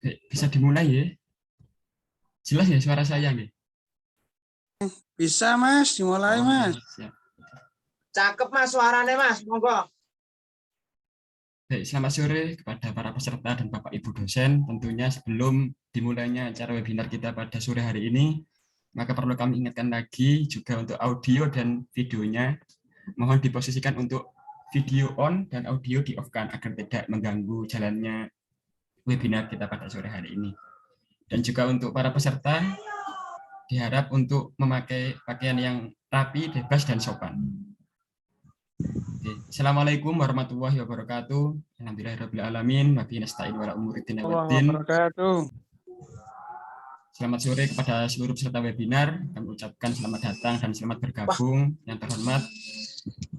Bisa dimulai ya? Jelas ya suara saya nih? Bisa Mas, dimulai Mas. Siap. Cakep Mas suaranya Mas, monggo. Baik, selamat sore kepada para peserta dan Bapak Ibu dosen. Tentunya sebelum dimulainya acara webinar kita pada sore hari ini, maka perlu kami ingatkan lagi juga untuk audio dan videonya, mohon diposisikan untuk video on dan audio di off-kan agar tidak mengganggu jalannya webinar kita pada sore hari ini. Dan juga untuk para peserta, diharap untuk memakai pakaian yang rapi, bebas, dan sopan. Assalamualaikum warahmatullahi wabarakatuh. Alhamdulillahirrahmanirrahim. Wabihi nasta'in wa ala umuri din waddin. Selamat sore kepada seluruh peserta webinar. Kami ucapkan selamat datang dan selamat bergabung. Yang terhormat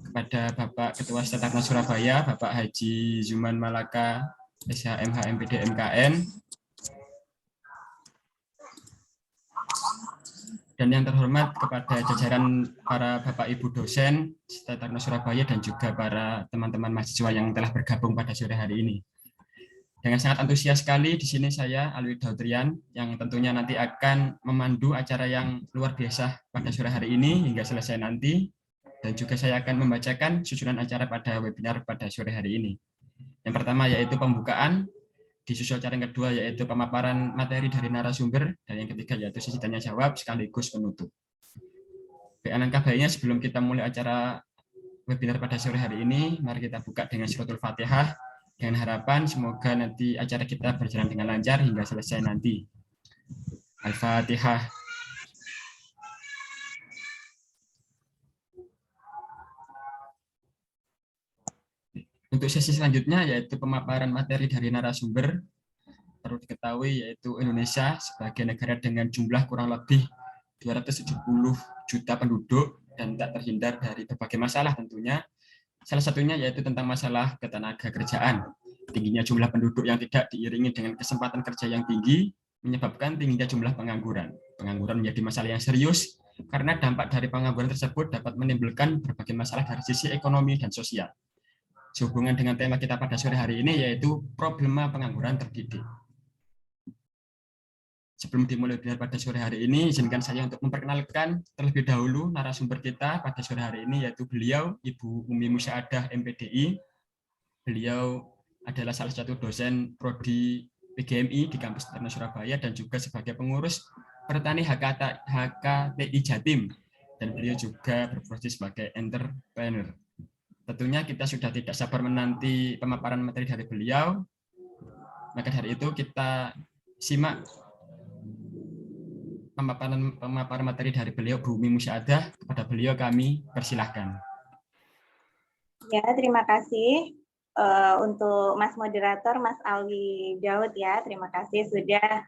kepada Bapak Ketua Setarna Surabaya, Bapak Haji Zuman Malaka, SHMH MPD MKN. Dan yang terhormat kepada jajaran para Bapak Ibu dosen Setarna Surabaya dan juga para teman-teman mahasiswa yang telah bergabung pada sore hari ini. Dengan sangat antusias sekali di sini saya Alwi Dautrian yang tentunya nanti akan memandu acara yang luar biasa pada sore hari ini hingga selesai nanti, dan juga saya akan membacakan susunan acara pada webinar pada sore hari ini. Yang pertama yaitu pembukaan, disusul acara yang kedua yaitu pemaparan materi dari narasumber, dan yang ketiga yaitu sesi tanya jawab sekaligus penutup. Alangkah baiknya sebelum kita mulai acara webinar pada sore hari ini, mari kita buka dengan suratul Fatihah dengan harapan semoga nanti acara kita berjalan dengan lancar hingga selesai nanti. Al-Fatihah. Untuk sesi selanjutnya yaitu pemaparan materi dari narasumber. Perlu diketahui yaitu Indonesia sebagai negara dengan jumlah kurang lebih 270 juta penduduk dan tak terhindar dari berbagai masalah tentunya. Salah satunya yaitu tentang masalah ketenaga kerjaan. Tingginya jumlah penduduk yang tidak diiringi dengan kesempatan kerja yang tinggi menyebabkan tingginya jumlah pengangguran. Pengangguran menjadi masalah yang serius karena dampak dari pengangguran tersebut dapat menimbulkan berbagai masalah dari sisi ekonomi dan sosial. Sehubungan dengan tema kita pada sore hari ini yaitu problema pengangguran terdidik. Sebelum dimulai webinar pada sore hari ini, izinkan saya untuk memperkenalkan terlebih dahulu narasumber kita pada sore hari ini, yaitu beliau, Ibu Umi Musyadah MPDI. Beliau adalah salah satu dosen Prodi PGMI di kampus Setarna Surabaya dan juga sebagai pengurus Pertani HKTI Jatim. Dan beliau juga berprofesi sebagai entrepreneur. Tentunya kita sudah tidak sabar menanti pemaparan materi dari beliau. Maka dari itu kita simak pemaparan materi dari beliau, Bu Umi Musyadah. Kepada beliau kami persilahkan. Ya, terima kasih untuk Mas Moderator, Mas Alwi Daud ya. Terima kasih sudah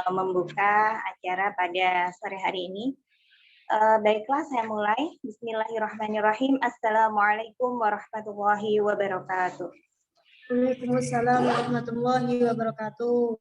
membuka acara pada sore hari ini. Baiklah, saya mulai. Bismillahirrahmanirrahim. Assalamualaikum warahmatullahi wabarakatuh. Waalaikumsalam warahmatullahi wabarakatuh.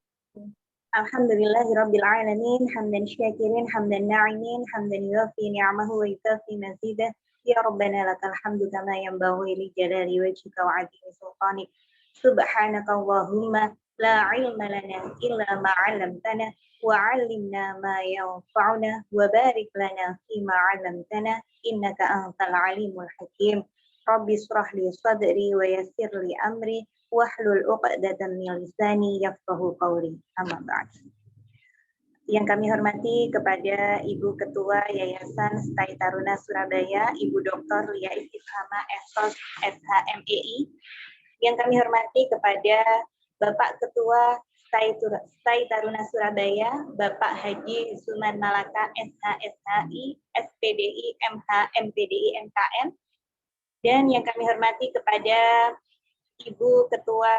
Alhamdulillahirabbil alamin, hamdan syakirin, hamdan na'imin, hamdan yuwafi ni'amahu wa yukafi mazidah. Ya Rabbana lakal hamdu kama yanbaghi li jalali wajhika wa 'azimi sultanik. Subhanaka Allahumma la 'ilma lana illa ma 'allamtana wa 'allimna ma yanfa'una wa barik lana fima 'allamtana innaka antal alimul hakim. Rabbi shrah li sadri wa yassir li amri wahlul 'uqdatam min lisani yafqahu qawli. Amma ba'd. Yang kami hormati kepada Ibu Ketua Yayasan Stai Taruna Surabaya, Ibu Dr. Lia Istifhama Esos SHMEI. Yang kami hormati kepada Bapak Ketua Stai Taruna Surabaya, Bapak Haji Zuman Malaka SHSHI, SPDI, MH, MPDI, MKN. Dan yang kami hormati kepada Ibu Ketua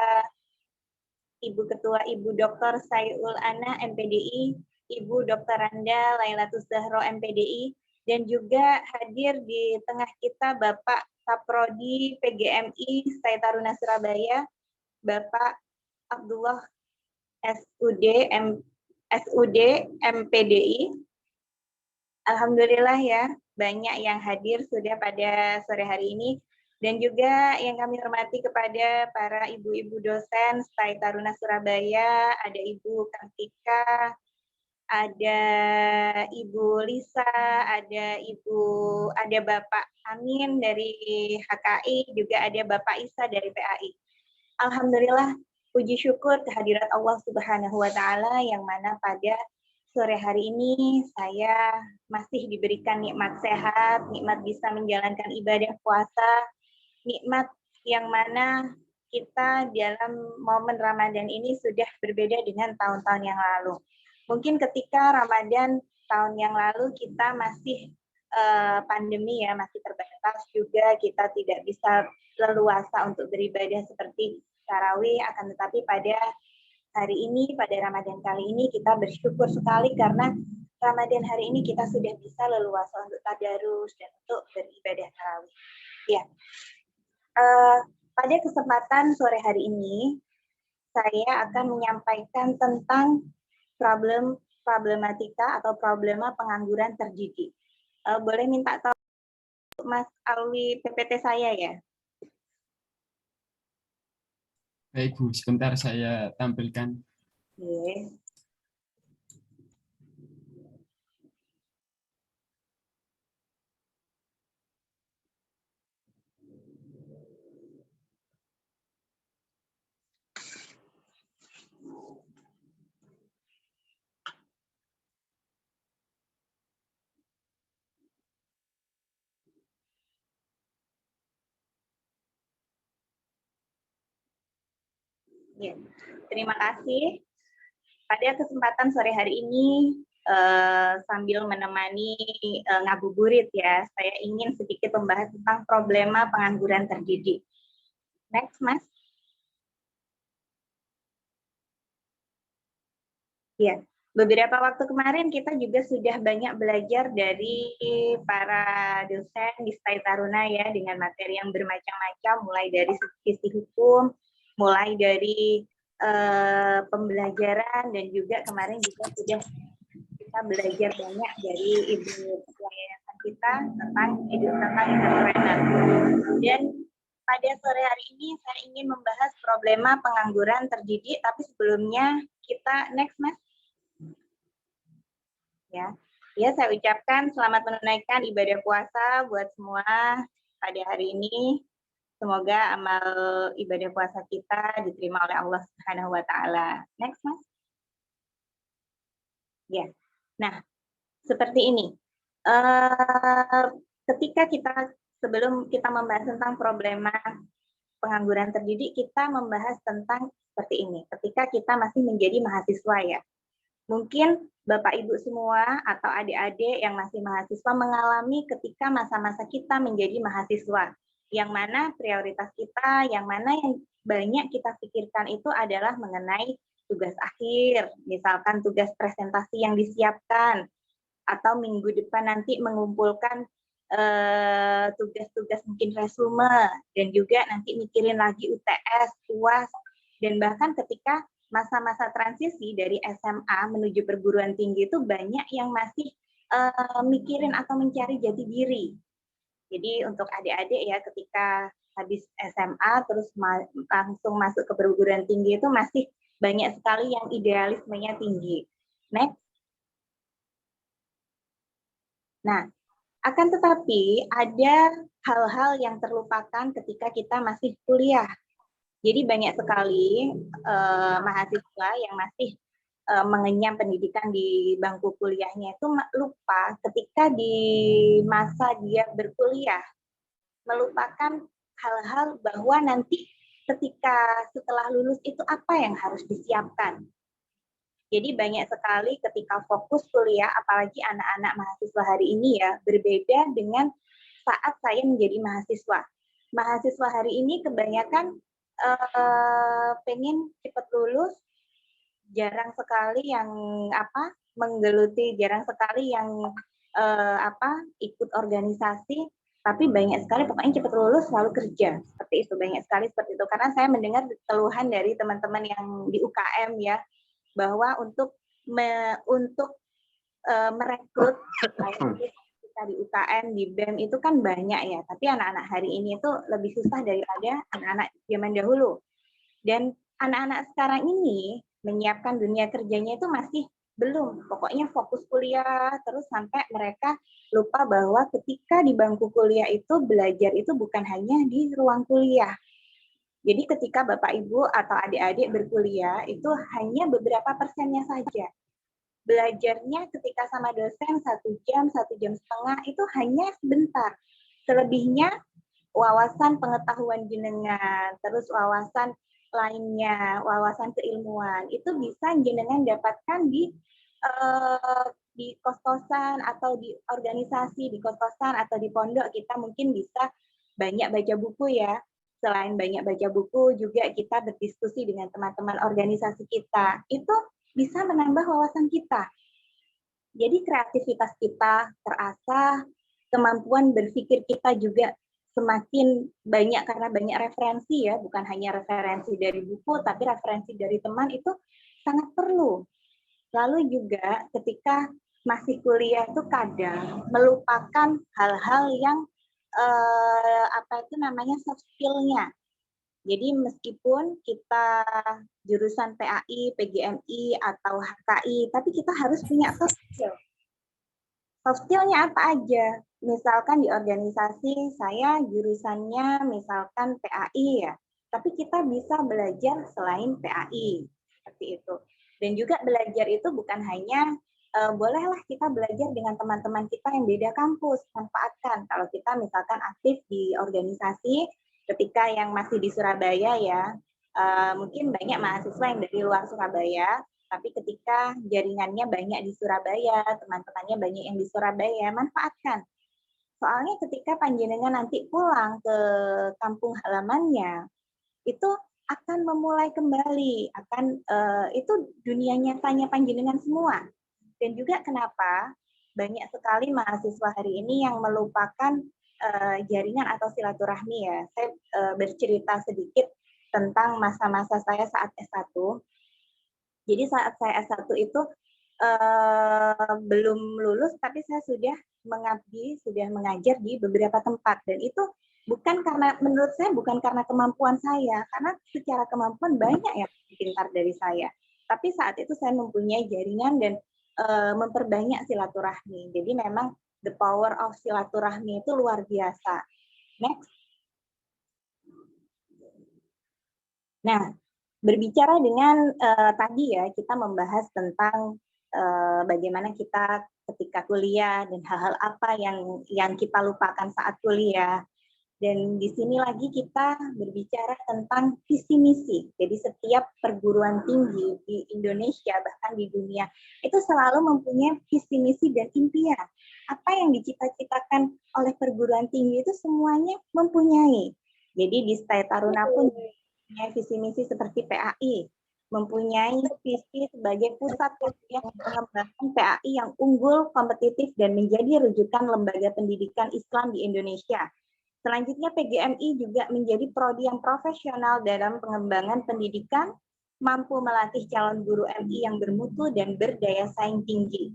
Ibu Dr. Sayul Ana MPDI, Ibu Dr. Randa Lailatus Zahro MPDI, dan juga hadir di tengah kita Bapak Kaprodi PGMI Stai Taruna Surabaya, Bapak Abdullah SUD MPDI. Alhamdulillah ya, banyak yang hadir sudah pada sore hari ini. Dan juga yang kami hormati kepada para ibu-ibu dosen STAI Taruna Surabaya, ada Ibu Kartika, ada Ibu Lisa, ada Bapak Amin dari HKI, juga ada Bapak Isa dari PAI. Alhamdulillah, puji syukur kehadirat Allah Subhanahu wa Ta'ala yang mana pada sore hari ini saya masih diberikan nikmat sehat, nikmat bisa menjalankan ibadah puasa, nikmat yang mana kita dalam momen Ramadan ini sudah berbeda dengan tahun-tahun yang lalu. Mungkin ketika Ramadan tahun yang lalu kita masih pandemi ya, masih terbatas juga, kita tidak bisa leluasa untuk beribadah seperti tarawih, akan tetapi pada hari ini, pada Ramadan kali ini kita bersyukur sekali karena Ramadan hari ini kita sudah bisa leluasa untuk tadarus dan untuk beribadah tarawih. Ya. Pada kesempatan sore hari ini, saya akan menyampaikan tentang problematika atau problema pengangguran terdidik. Boleh minta tolong Mas Alwi PPT saya ya? Baik Bu, sebentar saya tampilkan. Oke. Ya, terima kasih. Pada kesempatan sore hari ini, sambil menemani ngabuburit ya, saya ingin sedikit membahas tentang problema pengangguran terdidik. Next, Mas. Ya, beberapa waktu kemarin kita juga sudah banyak belajar dari para dosen di STAI Taruna ya, dengan materi yang bermacam-macam, mulai dari sisi hukum, mulai dari pembelajaran, dan juga kemarin juga sudah kita belajar banyak dari ibu ketua yayasan kita tentang entrepreneur. Dan pada sore hari ini saya ingin membahas problema pengangguran terdidik, tapi sebelumnya kita next, Mas. Ya, saya ucapkan selamat menunaikan ibadah puasa buat semua pada hari ini. Semoga amal ibadah puasa kita diterima oleh Allah Subhanahu wa Ta'ala. Next, Mas. Ya. Nah, seperti ini. Ketika sebelum kita membahas tentang problema pengangguran terdidik, kita membahas tentang seperti ini. Ketika kita masih menjadi mahasiswa ya. Mungkin Bapak Ibu semua atau adik-adik yang masih mahasiswa mengalami ketika masa-masa kita menjadi mahasiswa. Yang mana prioritas kita, yang mana yang banyak kita pikirkan itu adalah mengenai tugas akhir, misalkan tugas presentasi yang disiapkan, atau minggu depan nanti mengumpulkan tugas-tugas mungkin resume, dan juga nanti mikirin lagi UTS, UAS, dan bahkan ketika masa-masa transisi dari SMA menuju perguruan tinggi itu banyak yang masih mikirin atau mencari jati diri. Jadi untuk adik-adik ya, ketika habis SMA terus langsung masuk ke perguruan tinggi itu masih banyak sekali yang idealismenya tinggi. Next. Nah, akan tetapi ada hal-hal yang terlupakan ketika kita masih kuliah. Jadi banyak sekali mahasiswa yang masih mengenyam pendidikan di bangku kuliahnya itu lupa ketika di masa dia berkuliah, melupakan hal-hal bahwa nanti ketika setelah lulus itu apa yang harus disiapkan. Jadi banyak sekali ketika fokus kuliah, apalagi anak-anak mahasiswa hari ini ya, berbeda dengan saat saya menjadi mahasiswa. Mahasiswa hari ini kebanyakan pengen cepat lulus, jarang sekali yang menggeluti, jarang sekali yang ikut organisasi, tapi banyak sekali pokoknya cepat lulus lalu kerja. Seperti itu, banyak sekali seperti itu. Karena saya mendengar keluhan dari teman-teman yang di UKM ya, bahwa untuk merekrut kita di UKM, di BEM itu kan banyak ya, tapi anak-anak hari ini itu lebih susah daripada anak-anak zaman dahulu. Dan anak-anak sekarang ini menyiapkan dunia kerjanya itu masih belum. Pokoknya fokus kuliah terus sampai mereka lupa bahwa ketika di bangku kuliah itu belajar itu bukan hanya di ruang kuliah. Jadi ketika Bapak Ibu atau adik-adik berkuliah itu hanya beberapa persennya saja. Belajarnya ketika sama dosen 1 jam, 1 jam setengah itu hanya sebentar. Selebihnya wawasan pengetahuan jenengan, terus wawasan lainnya, wawasan keilmuan itu bisa jenengan dapatkan di kos-kosan atau di organisasi, di kos-kosan atau di pondok. Kita mungkin bisa banyak baca buku ya. Selain banyak baca buku, juga kita berdiskusi dengan teman-teman organisasi kita. Itu bisa menambah wawasan kita. Jadi kreativitas kita terasah, kemampuan berpikir kita juga semakin banyak karena banyak referensi ya, bukan hanya referensi dari buku, tapi referensi dari teman itu sangat perlu. Lalu juga ketika masih kuliah itu kadang melupakan hal-hal yang soft skill-nya. Jadi meskipun kita jurusan PAI, PGMI, atau HKI, tapi kita harus punya soft skill. Soft skill-nya apa aja? Misalkan di organisasi saya jurusannya misalkan PAI ya, tapi kita bisa belajar selain PAI, seperti itu. Dan juga belajar itu bukan hanya bolehlah kita belajar dengan teman-teman kita yang beda kampus, manfaatkan. Kalau kita misalkan aktif di organisasi, ketika yang masih di Surabaya ya, mungkin banyak mahasiswa yang dari luar Surabaya, tapi ketika jaringannya banyak di Surabaya, teman-temannya banyak yang di Surabaya, manfaatkan. Soalnya ketika panjenengan nanti pulang ke kampung halamannya, itu akan memulai kembali, itu dunia nyatanya panjenengan semua. Dan juga kenapa banyak sekali mahasiswa hari ini yang melupakan jaringan atau silaturahmi ya. Saya bercerita sedikit tentang masa-masa saya saat S1. Jadi saat saya S1 itu belum lulus, tapi saya sudah mengabdi, sudah mengajar di beberapa tempat. Dan itu bukan karena, menurut saya bukan karena kemampuan saya, karena secara kemampuan banyak yang pintar dari saya. Tapi saat itu saya mempunyai jaringan dan memperbanyak silaturahmi. Jadi memang the power of silaturahmi itu luar biasa. Next. Nah, berbicara dengan tadi ya, kita membahas tentang bagaimana kita ketika kuliah dan hal-hal apa yang kita lupakan saat kuliah. Dan di sini lagi kita berbicara tentang visi misi. Jadi setiap perguruan tinggi di Indonesia bahkan di dunia itu selalu mempunyai visi misi dan impian. Apa yang dicita-citakan oleh perguruan tinggi itu semuanya mempunyai. Jadi di Stay Taruna pun mempunyai visi misi seperti PAI, mempunyai visi sebagai pusat yang mengembangkan PAI yang unggul, kompetitif, dan menjadi rujukan lembaga pendidikan Islam di Indonesia. Selanjutnya PGMI juga menjadi prodi yang profesional dalam pengembangan pendidikan, mampu melatih calon guru MI yang bermutu dan berdaya saing tinggi.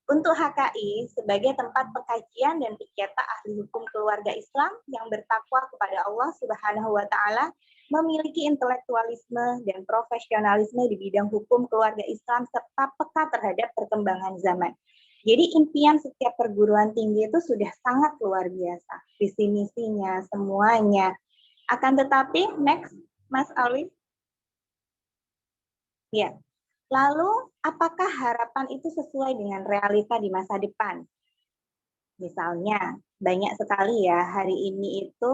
Untuk HKI sebagai tempat pengkajian dan pencetak ahli hukum keluarga Islam yang bertakwa kepada Allah Subhanahu wa taala, memiliki intelektualisme dan profesionalisme di bidang hukum keluarga Islam serta peka terhadap perkembangan zaman. Jadi impian setiap perguruan tinggi itu sudah sangat luar biasa, visi misinya semuanya. Akan tetapi next Mas Alwi. Ya. Lalu apakah harapan itu sesuai dengan realita di masa depan? Misalnya banyak sekali ya hari ini itu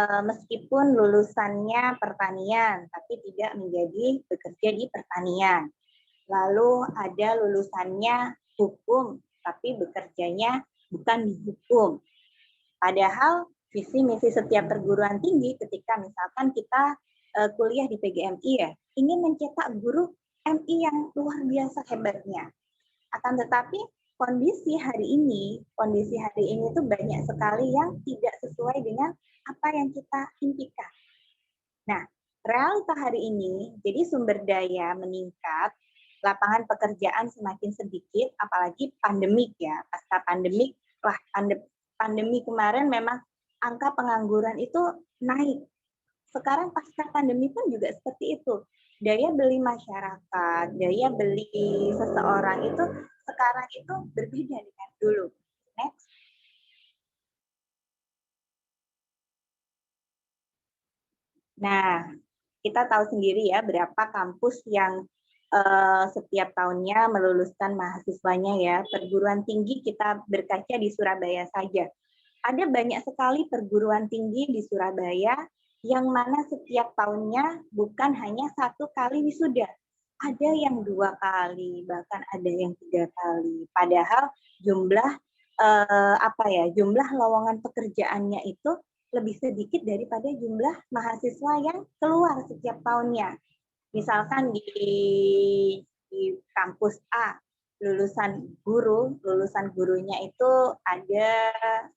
meskipun lulusannya pertanian tapi tidak menjadi bekerja di pertanian. Lalu ada lulusannya hukum, tapi bekerjanya bukan di hukum. Padahal visi misi setiap perguruan tinggi ketika misalkan kita kuliah di PGMI ya, ingin mencetak guru MI yang luar biasa hebatnya. Akan tetapi kondisi hari ini itu banyak sekali yang tidak sesuai dengan apa yang kita impikan. Nah, realita hari ini, jadi sumber daya meningkat, lapangan pekerjaan semakin sedikit, apalagi pandemik ya. Pasca pandemik setelah pandemi kemarin memang angka pengangguran itu naik. Sekarang pasca pandemi pun juga seperti itu. Daya beli masyarakat, daya beli seseorang itu sekarang itu berbeda dengan dulu. Next. Nah, kita tahu sendiri ya berapa kampus yang setiap tahunnya meluluskan mahasiswanya ya. Perguruan tinggi kita berkaca di Surabaya saja. Ada banyak sekali perguruan tinggi di Surabaya yang mana setiap tahunnya bukan hanya 1 kali wisuda. Ada yang 2 kali, bahkan ada yang 3 kali. Padahal jumlah jumlah lowongan pekerjaannya itu lebih sedikit daripada jumlah mahasiswa yang keluar setiap tahunnya. Misalkan di kampus A, lulusan gurunya itu ada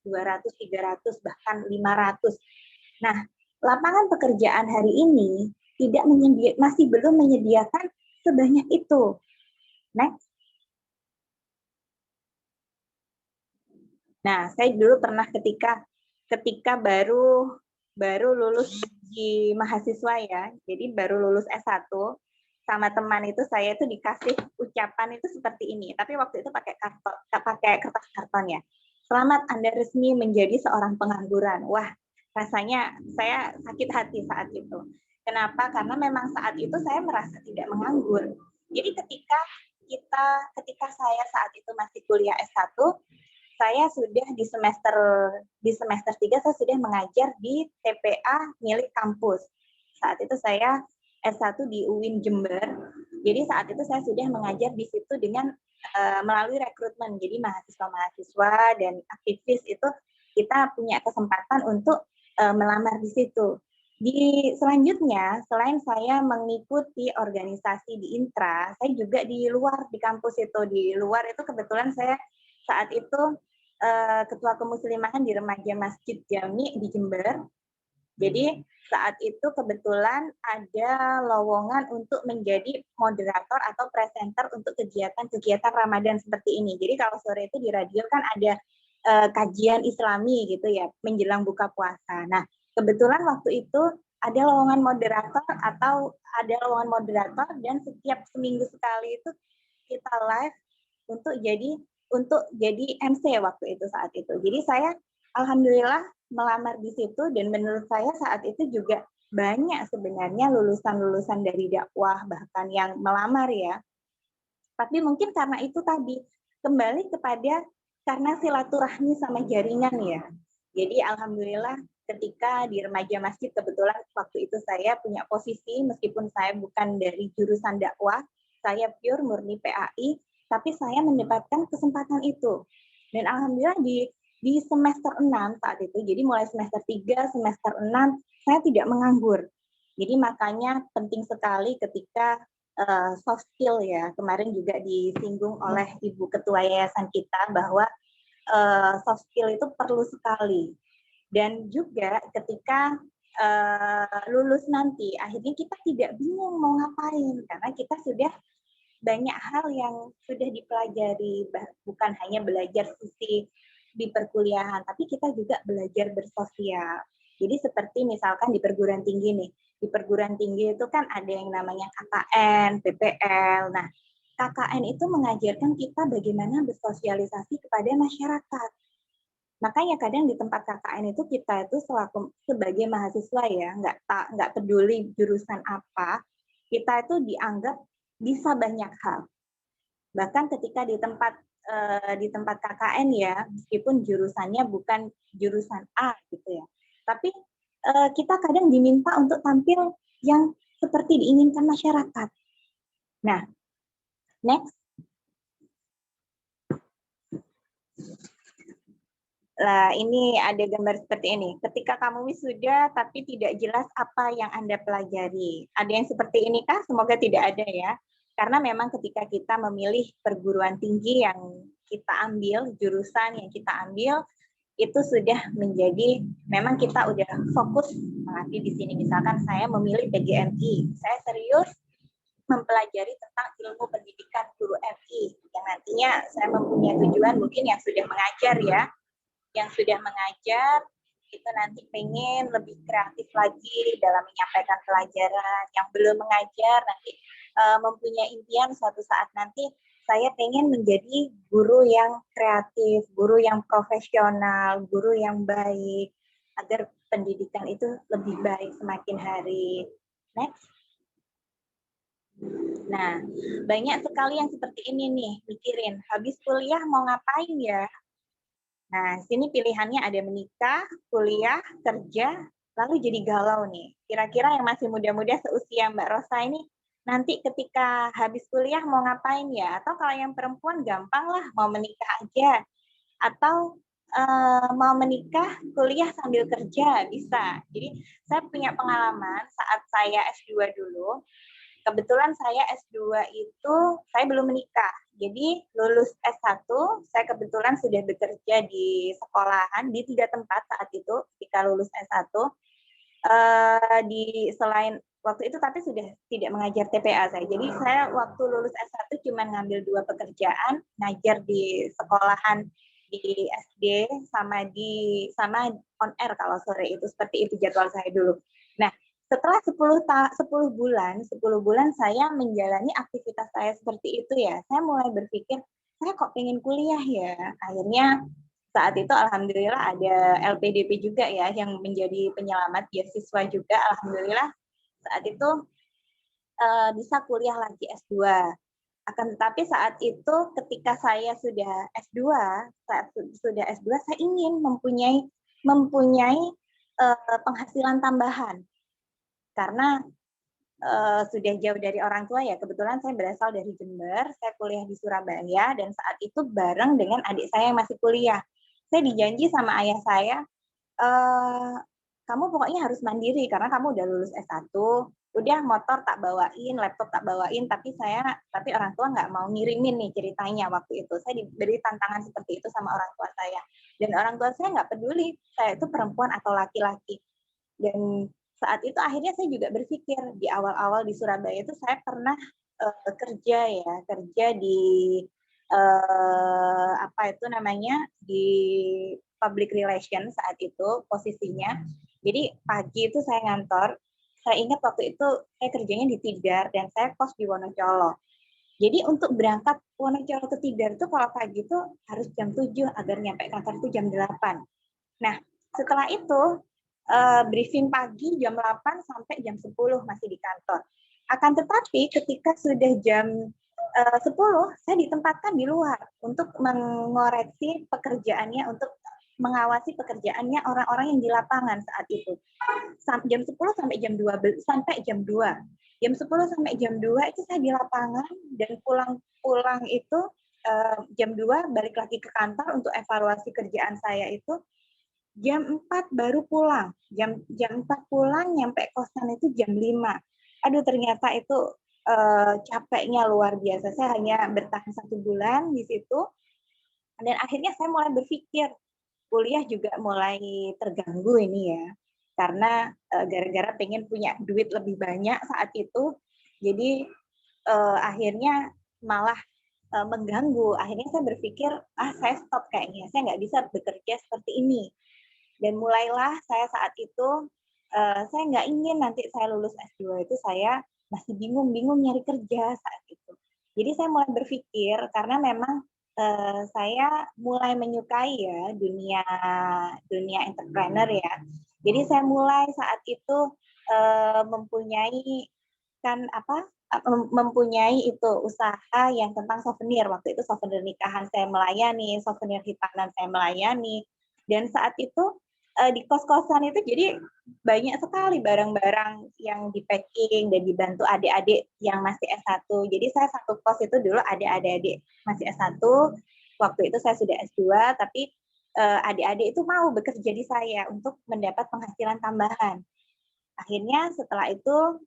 200, 300, bahkan 500. Nah, lapangan pekerjaan hari ini masih belum menyediakan sebanyak itu. Next. Nah, saya dulu pernah ketika baru lulus di mahasiswa ya, jadi baru lulus S1, sama teman itu saya itu dikasih ucapan itu seperti ini, tapi waktu itu pakai kertas karton ya. Selamat, Anda resmi menjadi seorang pengangguran. Wah, rasanya saya sakit hati saat itu. Kenapa? Karena memang saat itu saya merasa tidak menganggur. Jadi ketika saya saat itu masih kuliah S1, saya sudah di semester 3 saya sudah mengajar di TPA milik kampus. Saat itu saya S1 di UIN Jember. Jadi saat itu saya sudah mengajar di situ dengan melalui rekrutmen. Jadi mahasiswa-mahasiswa dan aktivis itu kita punya kesempatan untuk melamar di situ. Selanjutnya, selain saya mengikuti organisasi di Intra, saya juga di luar di kampus itu. Di luar itu kebetulan saya saat itu ketua kemuslimahan di remaja Masjid Jami di Jember. Jadi saat itu kebetulan ada lowongan untuk menjadi moderator atau presenter untuk kegiatan-kegiatan Ramadan seperti ini. Jadi kalau sore itu di radio kan ada kajian Islami gitu ya, menjelang buka puasa. Nah, kebetulan waktu itu ada lowongan moderator dan setiap seminggu sekali itu kita live untuk jadi MC waktu itu saat itu. Jadi saya alhamdulillah melamar di situ dan menurut saya saat itu juga banyak sebenarnya lulusan-lulusan dari dakwah bahkan yang melamar ya. Tapi mungkin karena itu tadi kembali kepada karena silaturahmi sama jaringan ya. Jadi alhamdulillah ketika di remaja masjid kebetulan waktu itu saya punya posisi meskipun saya bukan dari jurusan dakwah, saya pure murni PAI, tapi saya mendapatkan kesempatan itu. Dan alhamdulillah di semester 6 saat itu, jadi mulai semester 3, semester 6, saya tidak menganggur. Jadi makanya penting sekali ketika soft skill ya, kemarin juga disinggung oleh Ibu Ketua Yayasan kita bahwa soft skill itu perlu sekali. Dan juga ketika lulus nanti, akhirnya kita tidak bingung mau ngapain, karena kita sudah banyak hal yang sudah dipelajari, bukan hanya belajar sisi di perkuliahan, tapi kita juga belajar bersosial. Jadi seperti misalkan di perguruan tinggi nih, di perguruan tinggi itu kan ada yang namanya KKN, PPL. Nah, KKN itu mengajarkan kita bagaimana bersosialisasi kepada masyarakat. Makanya kadang di tempat KKN itu kita itu sebagai mahasiswa ya, nggak peduli jurusan apa, kita itu dianggap bisa banyak hal. Bahkan ketika di tempat KKN ya, meskipun jurusannya bukan jurusan A gitu ya, tapi kita kadang diminta untuk tampil yang seperti diinginkan masyarakat. Nah, next. Nah, ini ada gambar seperti ini. Ketika kamu wisuda tapi tidak jelas apa yang Anda pelajari. Ada yang seperti ini kah? Semoga tidak ada ya. Karena memang ketika kita memilih perguruan tinggi yang kita ambil, jurusan yang kita ambil, itu sudah menjadi, memang kita udah fokus mengabdi di sini. Misalkan saya memilih PGMI, saya serius mempelajari tentang ilmu pendidikan guru MI, yang nantinya saya mempunyai tujuan mungkin yang sudah mengajar ya, yang sudah mengajar itu nanti pengen lebih kreatif lagi dalam menyampaikan pelajaran. Yang belum mengajar nanti mempunyai impian suatu saat nanti saya pengen menjadi guru yang kreatif, guru yang profesional, guru yang baik, agar pendidikan itu lebih baik semakin hari. Next. Nah, banyak sekali yang seperti ini nih, mikirin, habis kuliah mau ngapain ya? Nah, sini pilihannya ada menikah, kuliah, kerja, lalu jadi galau nih. Kira-kira yang masih muda-muda seusia Mbak Rosa ini, nanti ketika habis kuliah mau ngapain ya? Atau kalau yang perempuan gampang lah, mau menikah aja. Atau mau menikah, kuliah sambil kerja, bisa. Jadi saya punya pengalaman saat saya S2 dulu, kebetulan saya S2 itu, saya belum menikah. Jadi lulus S1, saya kebetulan sudah bekerja di sekolahan, di 3 tempat saat itu, ketika lulus S1. Selain waktu itu tapi sudah tidak mengajar TPA saya. Jadi saya waktu lulus S1 cuma ngambil 2 pekerjaan, ngajar di sekolahan di SD sama on air kalau sore itu, seperti itu jadwal saya dulu. Nah, setelah 10 bulan saya menjalani aktivitas saya seperti itu ya, saya mulai berpikir, saya kok pengen kuliah ya. Akhirnya saat itu alhamdulillah ada LPDP juga ya yang menjadi penyelamat beasiswa juga, alhamdulillah saat itu bisa kuliah lagi S2. Akan tetapi saat itu ketika saya sudah S2, saya ingin mempunyai penghasilan tambahan. Karena sudah jauh dari orang tua ya, kebetulan saya berasal dari Jember, saya kuliah di Surabaya, dan saat itu bareng dengan adik saya yang masih kuliah. Saya dijanji sama ayah saya, kamu pokoknya harus mandiri karena kamu udah lulus S1, udah motor tak bawain, laptop tak bawain, tapi orang tua nggak mau ngirimin nih ceritanya waktu itu. Saya diberi tantangan seperti itu sama orang tua saya. Dan orang tua saya nggak peduli, saya itu perempuan atau laki-laki. Dan saat itu akhirnya saya juga berpikir, di awal-awal di Surabaya itu saya pernah kerja di di public relation saat itu posisinya. Jadi pagi itu saya ngantor, saya ingat waktu itu saya kerjanya di Tidar dan saya kos di Wonocolo. Jadi untuk berangkat Wonocolo ke Tidar itu kalau pagi itu harus jam 7 agar nyampe kantor itu jam 8. Nah, setelah itu briefing pagi jam 8 sampai jam 10 masih di kantor. Akan tetapi ketika sudah jam 10, saya ditempatkan di luar untuk mengoreksi pekerjaannya, untuk mengawasi pekerjaannya orang-orang yang di lapangan saat itu. Jam 10 sampai jam 12 sampai jam 2. Jam 10 sampai jam 2 itu saya di lapangan dan pulang itu jam 2 balik lagi ke kantor untuk evaluasi kerjaan saya itu. Jam 4 baru pulang. Jam 4 pulang, nyampe kosan itu jam 5. Aduh, ternyata itu capeknya luar biasa. Saya hanya bertahan 1 bulan di situ. Dan akhirnya saya mulai berpikir, kuliah juga mulai terganggu ini ya. Karena gara-gara pengen punya duit lebih banyak saat itu. Jadi akhirnya malah mengganggu. Akhirnya saya berpikir, saya stop kayaknya. Saya nggak bisa bekerja seperti ini. Dan mulailah saya saat itu, saya nggak ingin nanti saya lulus S2 itu saya masih bingung nyari kerja saat itu. Jadi saya mulai berpikir, karena memang saya mulai menyukai ya dunia entrepreneur ya. Jadi saya mulai saat itu mempunyai itu usaha yang tentang souvenir. Waktu itu souvenir nikahan saya melayani, souvenir hitanan saya melayani. Dan saat itu di kos-kosan itu jadi banyak sekali barang-barang yang di-packing dan dibantu adik-adik yang masih S1. Jadi saya satu kos itu dulu ada adik-adik masih S1, waktu itu saya sudah S2, tapi adik-adik itu mau bekerja di saya untuk mendapat penghasilan tambahan. Akhirnya setelah itu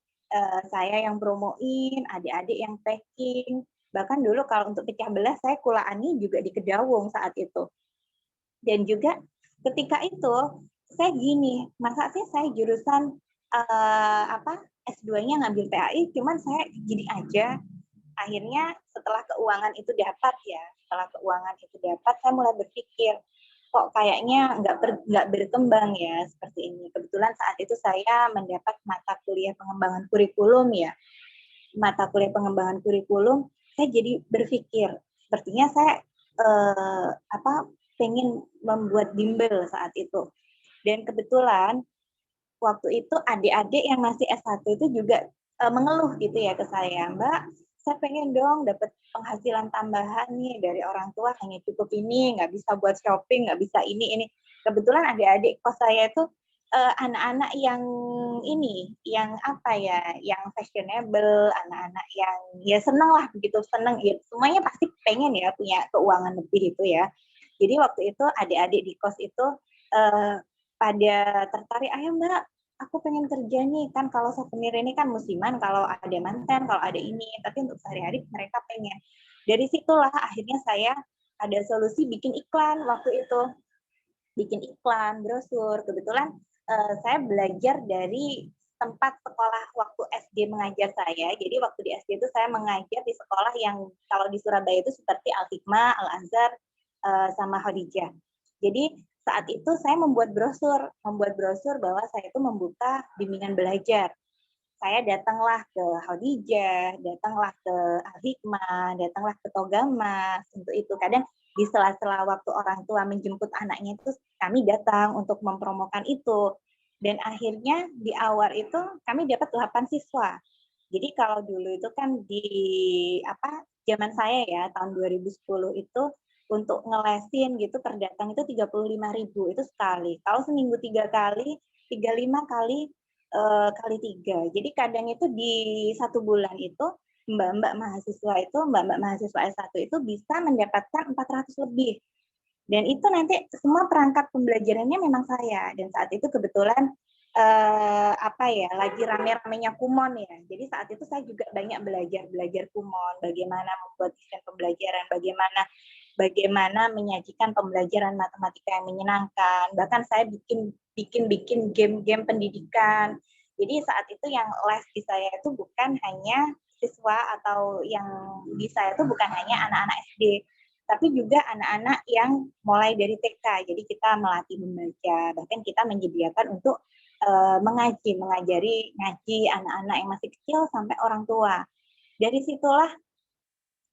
saya yang promoin, adik-adik yang packing, bahkan dulu kalau untuk pecah belah saya kulaani juga di Kedawung saat itu. Dan juga ketika itu saya gini, masa sih saya jurusan S2-nya ngambil PAI, cuman saya gini aja, akhirnya setelah keuangan itu dapat ya, saya mulai berpikir, kok kayaknya nggak berkembang ya seperti ini. Kebetulan saat itu saya mendapat mata kuliah pengembangan kurikulum ya. Mata kuliah pengembangan kurikulum, saya jadi berpikir, sepertinya saya pengen membuat bimbel saat itu. Dan kebetulan waktu itu adik-adik yang masih S1 itu juga mengeluh gitu ya ke saya, Mbak, saya pengen dong dapat penghasilan tambahan nih dari orang tua, hanya cukup ini, nggak bisa buat shopping, nggak bisa ini. Kebetulan adik-adik kos saya itu anak-anak yang ini, yang apa ya, yang fashionable, anak-anak yang ya seneng lah begitu, seneng ya, semuanya pasti pengen ya punya keuangan lebih itu ya. Jadi waktu itu adik-adik di kos itu pada tertarik, ayo Mbak, aku pengen kerja nih, kan kalau souvenir ini kan musiman, kalau ada manten, kalau ada ini, tapi untuk sehari-hari mereka pengen. Dari situlah akhirnya saya ada solusi bikin iklan waktu itu. Bikin iklan, brosur. Kebetulan saya belajar dari tempat sekolah waktu SD mengajar saya. Jadi waktu di SD itu saya mengajar di sekolah yang kalau di Surabaya itu seperti Al-Hikmah, Al-Azhar, sama Khadijah. Jadi saat itu saya membuat brosur bahwa saya itu membuka bimbingan belajar. Saya datanglah ke Khadijah, datanglah ke Al-Hikmah, datanglah ke Togamas, untuk itu. Kadang di sela-sela waktu orang tua menjemput anaknya itu kami datang untuk mempromokan itu. Dan akhirnya di awal itu kami dapat 8 siswa. Jadi kalau dulu itu kan di zaman saya ya tahun 2010 itu untuk ngelesin gitu per datang itu 35.000 itu sekali. Kalau seminggu 3 kali, 35 kali kali 3. Jadi kadang itu di 1 bulan itu mbak-mbak mahasiswa S1 itu bisa mendapatkan 400 lebih. Dan itu nanti semua perangkat pembelajarannya memang saya. Dan saat itu kebetulan lagi rame-ramenya Kumon ya. Jadi saat itu saya juga banyak belajar Kumon, bagaimana membuat desain pembelajaran, bagaimana menyajikan pembelajaran matematika yang menyenangkan. Bahkan saya bikin game-game pendidikan. Jadi saat itu yang les di saya itu bukan hanya siswa atau yang di saya itu bukan hanya anak-anak SD, tapi juga anak-anak yang mulai dari TK. Jadi kita melatih membaca, bahkan kita menyediakan untuk mengajari ngaji anak-anak yang masih kecil sampai orang tua. Dari situlah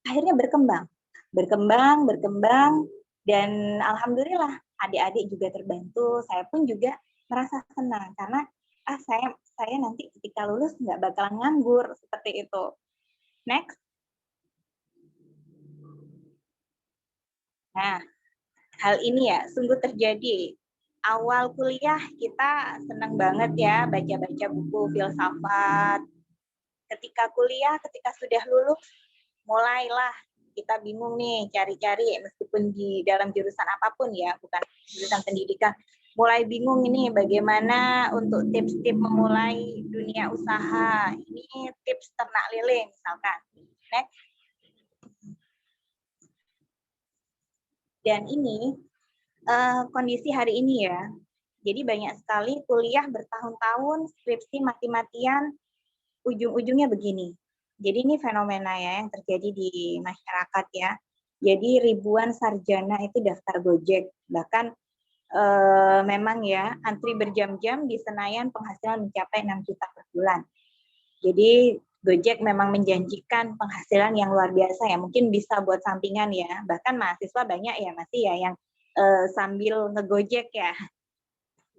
akhirnya berkembang, dan alhamdulillah adik-adik juga terbantu. Saya pun juga merasa senang karena saya nanti ketika lulus nggak bakalan nganggur seperti itu. Next. Nah, hal ini ya sungguh terjadi. Awal kuliah kita senang banget ya baca-baca buku filsafat. Ketika sudah lulus, mulailah kita bingung nih cari-cari, meskipun di dalam jurusan apapun ya, bukan jurusan pendidikan. Mulai bingung ini bagaimana untuk tips-tips memulai dunia usaha. Ini tips ternak lele misalkan. Next. Dan ini kondisi hari ini ya. Jadi banyak sekali kuliah bertahun-tahun, skripsi mati-matian, ujung-ujungnya begini. Jadi ini fenomena ya yang terjadi di masyarakat ya. Jadi ribuan sarjana itu daftar Gojek. Bahkan memang ya antri berjam-jam di Senayan, penghasilan mencapai 6 juta per bulan. Jadi Gojek memang menjanjikan penghasilan yang luar biasa ya. Mungkin bisa buat sampingan ya. Bahkan mahasiswa banyak ya masih ya yang sambil ngegojek ya.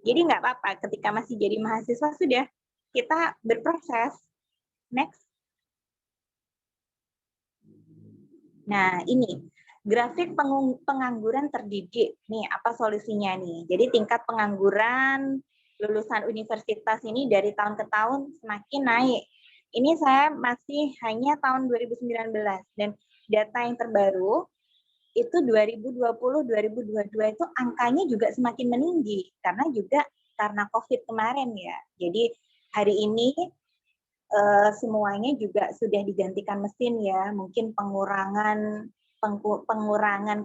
Jadi nggak apa-apa ketika masih jadi mahasiswa sudah kita berproses. Next. Nah ini grafik pengangguran terdidik. Nih apa solusinya nih? Jadi tingkat pengangguran lulusan universitas ini dari tahun ke tahun semakin naik. Ini saya masih hanya tahun 2019 dan data yang terbaru itu 2020-2022 itu angkanya juga semakin meninggi karena COVID kemarin ya. Jadi hari ini semuanya juga sudah digantikan mesin ya. Mungkin pengurangan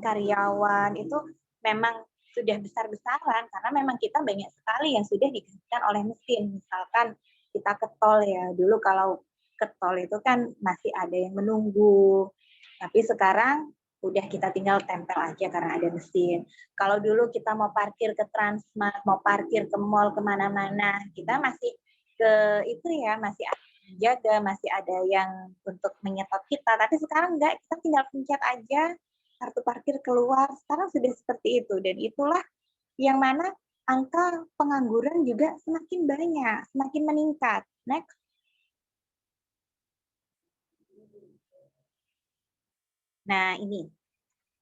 karyawan itu memang sudah besar-besaran karena memang kita banyak sekali yang sudah digantikan oleh mesin. Misalkan kita ke tol ya, dulu kalau ke tol itu kan masih ada yang menunggu. Tapi sekarang udah kita tinggal tempel aja karena ada mesin. Kalau dulu kita mau parkir ke Transmart, mau parkir ke mall kemana-mana, kita masih ke itu ya, masih ada yang jaga, masih ada yang untuk menyetop kita. Tapi sekarang enggak, kita tinggal pencet aja kartu parkir keluar. Sekarang sudah seperti itu, dan itulah yang mana angka pengangguran juga semakin banyak, semakin meningkat. Next. Nah, ini.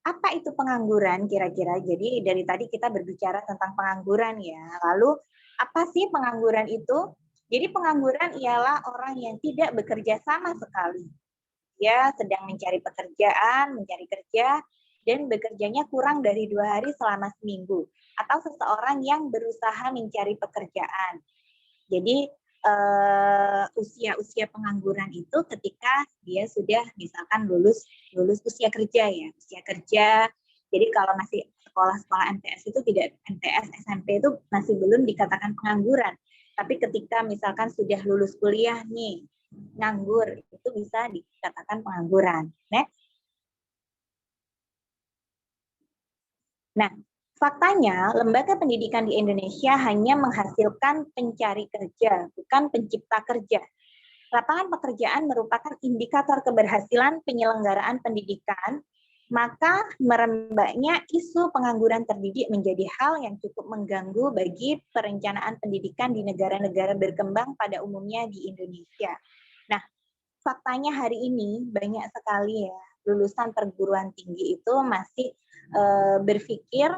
Apa itu pengangguran kira-kira? Jadi dari tadi kita berbicara tentang pengangguran ya. Lalu apa sih pengangguran itu? Jadi pengangguran ialah orang yang tidak bekerja sama sekali. Dia sedang mencari pekerjaan, mencari kerja, dan bekerjanya kurang dari 2 hari selama seminggu. Atau seseorang yang berusaha mencari pekerjaan. Jadi usia pengangguran itu ketika dia sudah misalkan lulus usia kerja ya, usia kerja. Jadi kalau masih sekolah MTS itu tidak, MTS SMP itu masih belum dikatakan pengangguran. Tapi ketika misalkan sudah lulus kuliah nih, nganggur, itu bisa dikatakan pengangguran. Next. Nah, faktanya, lembaga pendidikan di Indonesia hanya menghasilkan pencari kerja, bukan pencipta kerja. Lapangan pekerjaan merupakan indikator keberhasilan penyelenggaraan pendidikan, maka merembaknya isu pengangguran terdidik menjadi hal yang cukup mengganggu bagi perencanaan pendidikan di negara-negara berkembang pada umumnya di Indonesia. Nah, faktanya hari ini banyak sekali ya lulusan perguruan tinggi itu masih berpikir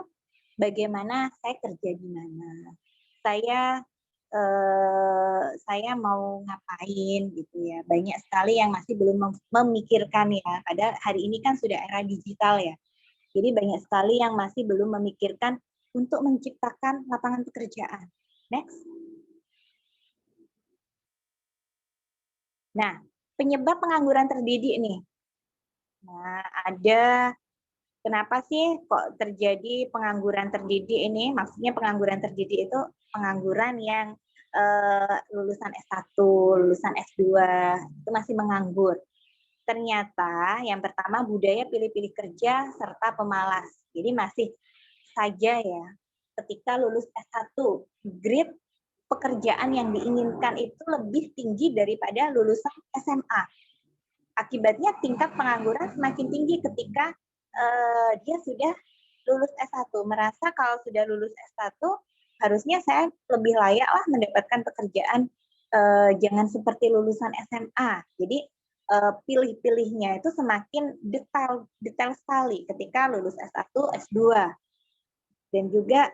bagaimana saya kerja di mana, saya mau ngapain gitu ya. Banyak sekali yang masih belum memikirkan ya. Padahal hari ini kan sudah era digital ya. Jadi banyak sekali yang masih belum memikirkan untuk menciptakan lapangan pekerjaan. Next. Nah, penyebab pengangguran terdidik nih. Nah, ada kenapa sih kok terjadi pengangguran terdidik ini? Maksudnya pengangguran terdidik itu pengangguran yang lulusan S1, lulusan S2 itu masih menganggur. Ternyata yang pertama budaya pilih-pilih kerja serta pemalas. Jadi masih saja ya ketika lulus S1, grade pekerjaan yang diinginkan itu lebih tinggi daripada lulusan SMA. Akibatnya tingkat pengangguran semakin tinggi ketika dia sudah lulus S1, merasa kalau sudah lulus S1 harusnya saya lebih layak lah mendapatkan pekerjaan, jangan seperti lulusan SMA. Jadi pilih-pilihnya itu semakin detail sekali ketika lulus S1, S2. Dan juga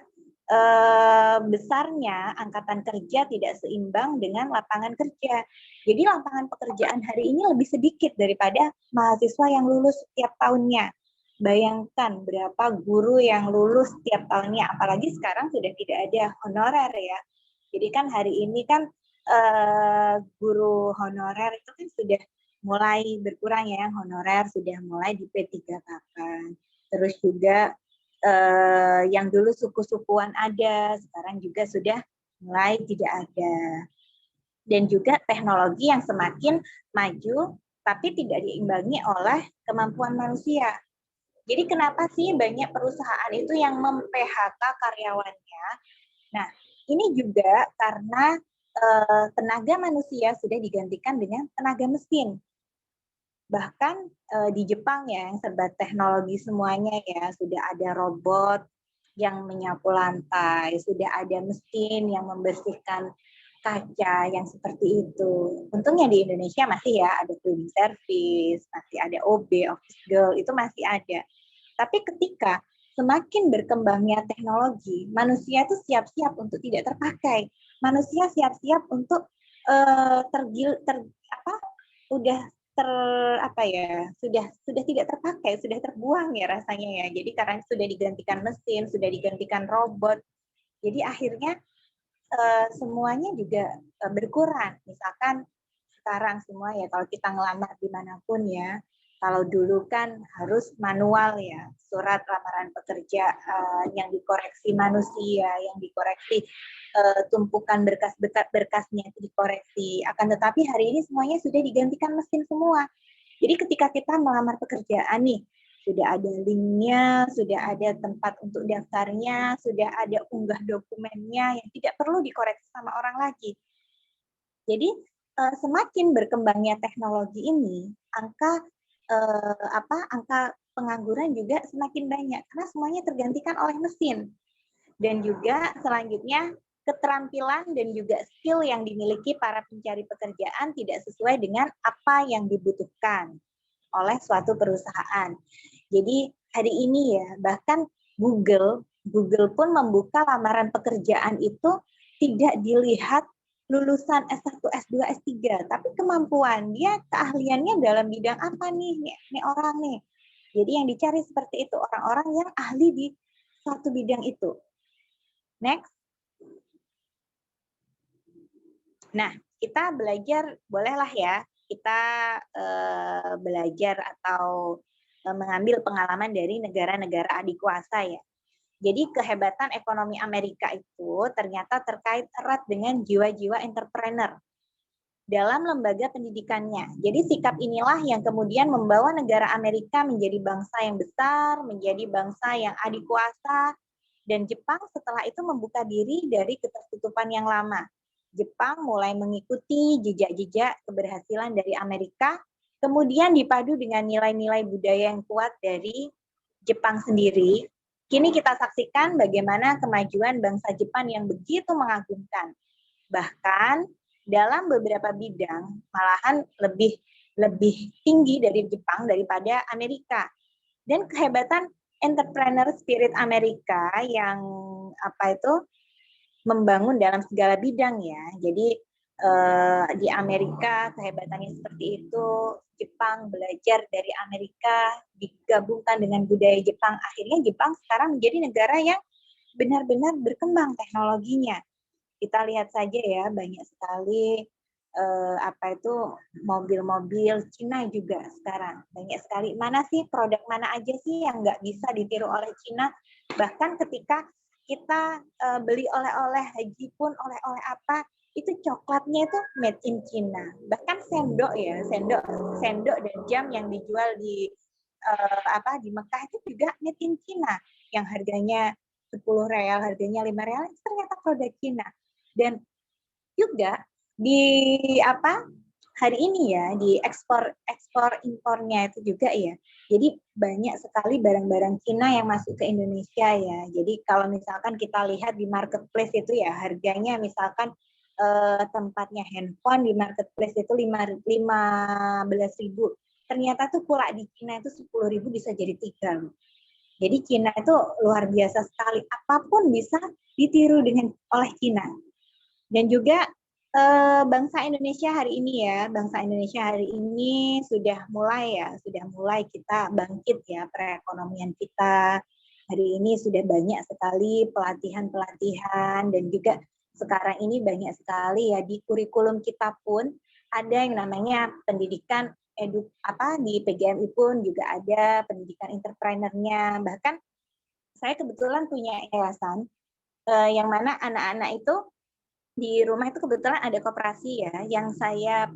besarnya angkatan kerja tidak seimbang dengan lapangan kerja. Jadi lapangan pekerjaan hari ini lebih sedikit daripada mahasiswa yang lulus setiap tahunnya. Bayangkan berapa guru yang lulus setiap tahunnya, apalagi sekarang sudah tidak ada honorer ya. Jadi kan hari ini kan guru honorer itu kan sudah mulai berkurang ya, honorer sudah mulai di P3K-kan. Terus juga yang dulu suku-sukuan ada, sekarang juga sudah mulai tidak ada. Dan juga teknologi yang semakin maju, tapi tidak diimbangi oleh kemampuan manusia. Jadi kenapa sih banyak perusahaan itu yang mem-PHK karyawannya? Nah, ini juga karena tenaga manusia sudah digantikan dengan tenaga mesin. Bahkan di Jepang ya, yang serba teknologi semuanya ya, sudah ada robot yang menyapu lantai, sudah ada mesin yang membersihkan kaca yang seperti itu. Untungnya di Indonesia masih ya ada cleaning service, masih ada OB, office girl, itu masih ada. Tapi ketika semakin berkembangnya teknologi, manusia itu siap-siap untuk tidak terpakai. Manusia siap-siap untuk sudah tidak terpakai, sudah terbuang ya rasanya ya. Jadi karena sudah digantikan mesin, sudah digantikan robot. Jadi akhirnya semuanya juga berkurang. Misalkan sekarang semua ya, kalau kita ngelamar dimanapun ya, Kalau dulu kan harus manual ya, surat lamaran pekerjaan yang dikoreksi manusia, yang dikoreksi tumpukan berkasnya itu dikoreksi. Akan tetapi hari ini semuanya sudah digantikan mesin semua. Jadi ketika kita melamar pekerjaan nih, sudah ada linknya, sudah ada tempat untuk daftarnya, sudah ada unggah dokumennya yang tidak perlu dikoreksi sama orang lagi. Jadi semakin berkembangnya teknologi ini, angka pengangguran juga semakin banyak karena semuanya tergantikan oleh mesin. Dan juga selanjutnya keterampilan dan juga skill yang dimiliki para pencari pekerjaan tidak sesuai dengan apa yang dibutuhkan oleh suatu perusahaan. Jadi hari ini ya bahkan Google pun membuka lamaran pekerjaan itu tidak dilihat lulusan S1, S2, S3, tapi kemampuan dia, keahliannya dalam bidang apa nih orang nih. Jadi yang dicari seperti itu, orang-orang yang ahli di suatu bidang itu. Next. Nah, kita belajar, bolehlah ya, kita belajar atau mengambil pengalaman dari negara-negara adikuasa ya. Jadi kehebatan ekonomi Amerika itu ternyata terkait erat dengan jiwa-jiwa entrepreneur dalam lembaga pendidikannya. Jadi sikap inilah yang kemudian membawa negara Amerika menjadi bangsa yang besar, menjadi bangsa yang adikuasa, dan Jepang setelah itu membuka diri dari ketertutupan yang lama. Jepang mulai mengikuti jejak-jejak keberhasilan dari Amerika, kemudian dipadu dengan nilai-nilai budaya yang kuat dari Jepang sendiri. Kini kita saksikan bagaimana kemajuan bangsa Jepang yang begitu mengagumkan. Bahkan dalam beberapa bidang malahan lebih tinggi dari Jepang daripada Amerika. Dan kehebatan entrepreneur spirit Amerika yang membangun dalam segala bidang ya. Jadi di Amerika kehebatannya seperti itu, Jepang belajar dari Amerika, digabungkan dengan budaya Jepang, akhirnya Jepang sekarang menjadi negara yang benar-benar berkembang teknologinya. Kita lihat saja ya, banyak sekali mobil-mobil Cina juga sekarang. Banyak sekali. Mana sih produk mana aja sih yang nggak bisa ditiru oleh Cina? Bahkan ketika kita beli oleh-oleh haji pun, oleh-oleh apa, itu coklatnya itu made in China. Bahkan sendok ya, sendok dan jam yang dijual di Mekah itu juga made in China. Yang harganya 10 real, harganya 5 real, itu ternyata produk China. Dan juga di hari ini ya, di ekspor impornya itu juga ya. Jadi banyak sekali barang-barang Cina yang masuk ke Indonesia ya. Jadi kalau misalkan kita lihat di marketplace itu ya, harganya misalkan tempatnya handphone di marketplace itu 15.000. Ternyata tuh pula di Cina itu 10.000 bisa jadi 3. Jadi Cina itu luar biasa sekali. Apapun bisa ditiru oleh Cina. Dan juga bangsa Indonesia hari ini sudah mulai kita bangkit ya, perekonomian kita. Hari ini sudah banyak sekali pelatihan-pelatihan dan juga sekarang ini banyak sekali ya di kurikulum kita pun ada yang namanya pendidikan di PGMI pun juga ada pendidikan entrepreneurnya. Bahkan saya kebetulan punya yayasan yang mana anak-anak itu di rumah itu kebetulan ada koperasi ya yang saya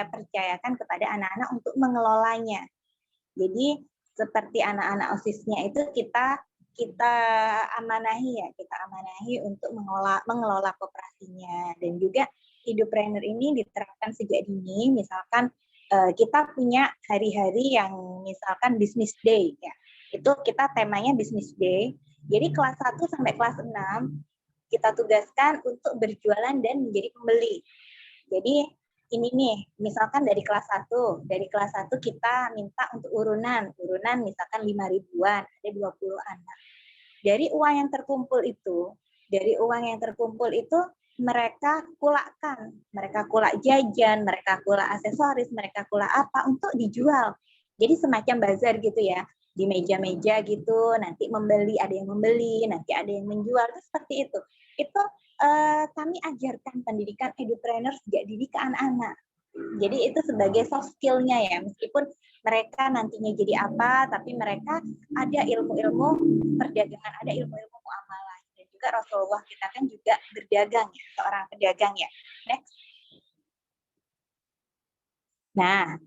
percayakan kepada anak-anak untuk mengelolanya. Jadi seperti anak-anak OSIS-nya itu kita amanahi untuk mengelola koperasinya. Dan juga Edupreneur ini diterapkan sejak dini. Misalkan kita punya hari-hari yang misalkan business day ya. Itu kita temanya business day. Jadi kelas 1 sampai kelas 6 kita tugaskan untuk berjualan dan menjadi pembeli. Jadi ini nih, misalkan dari kelas 1 kita minta untuk urunan misalkan 5.000-an, ada 20 anak. Dari uang yang terkumpul itu mereka kulak jajan, mereka kulak aksesoris, mereka kulak apa untuk dijual. Jadi semacam bazar gitu ya, di meja-meja gitu, nanti ada yang membeli, nanti ada yang menjual, itu seperti itu. Itu kami ajarkan pendidikan edupreneur sejak dini ke anak-anak. Jadi itu sebagai soft skill-nya ya, meskipun mereka nantinya jadi apa, tapi mereka ada ilmu-ilmu perdagangan, ada ilmu-ilmu muamalah. Dan juga Rasulullah kita kan juga berdagang ya, seorang pedagang ya. Next. Nah,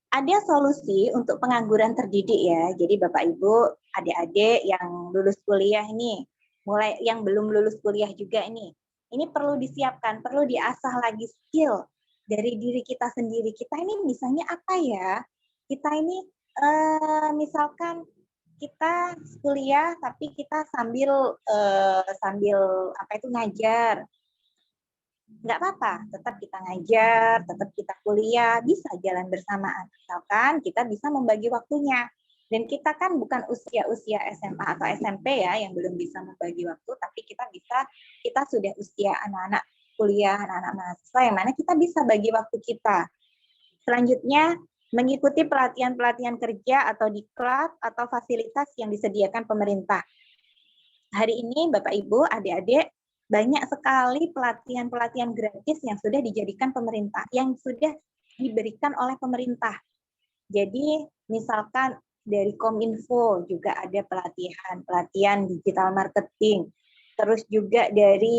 ada solusi untuk pengangguran terdidik ya. Jadi Bapak Ibu, adik-adik yang lulus kuliah ini, mulai yang belum lulus kuliah juga ini perlu disiapkan, perlu diasah lagi skill dari diri kita sendiri. Kita ini misalnya apa ya? Kita ini misalkan kita kuliah tapi kita sambil apa itu ngajar. Nggak apa-apa, tetap kita ngajar, tetap kita kuliah, bisa jalan bersamaan. Misalkan kita bisa membagi waktunya. Dan kita kan bukan usia-usia SMA atau SMP ya yang belum bisa membagi waktu, tapi kita sudah usia anak-anak kuliah, anak-anak mahasiswa yang mana kita bisa bagi waktu kita. Selanjutnya, mengikuti pelatihan-pelatihan kerja atau diklat atau fasilitas yang disediakan pemerintah. Hari ini Bapak Ibu, adik-adik, banyak sekali pelatihan-pelatihan gratis yang sudah dijadikan pemerintah, yang sudah diberikan oleh pemerintah. Jadi misalkan dari Kominfo juga ada pelatihan digital marketing, terus juga dari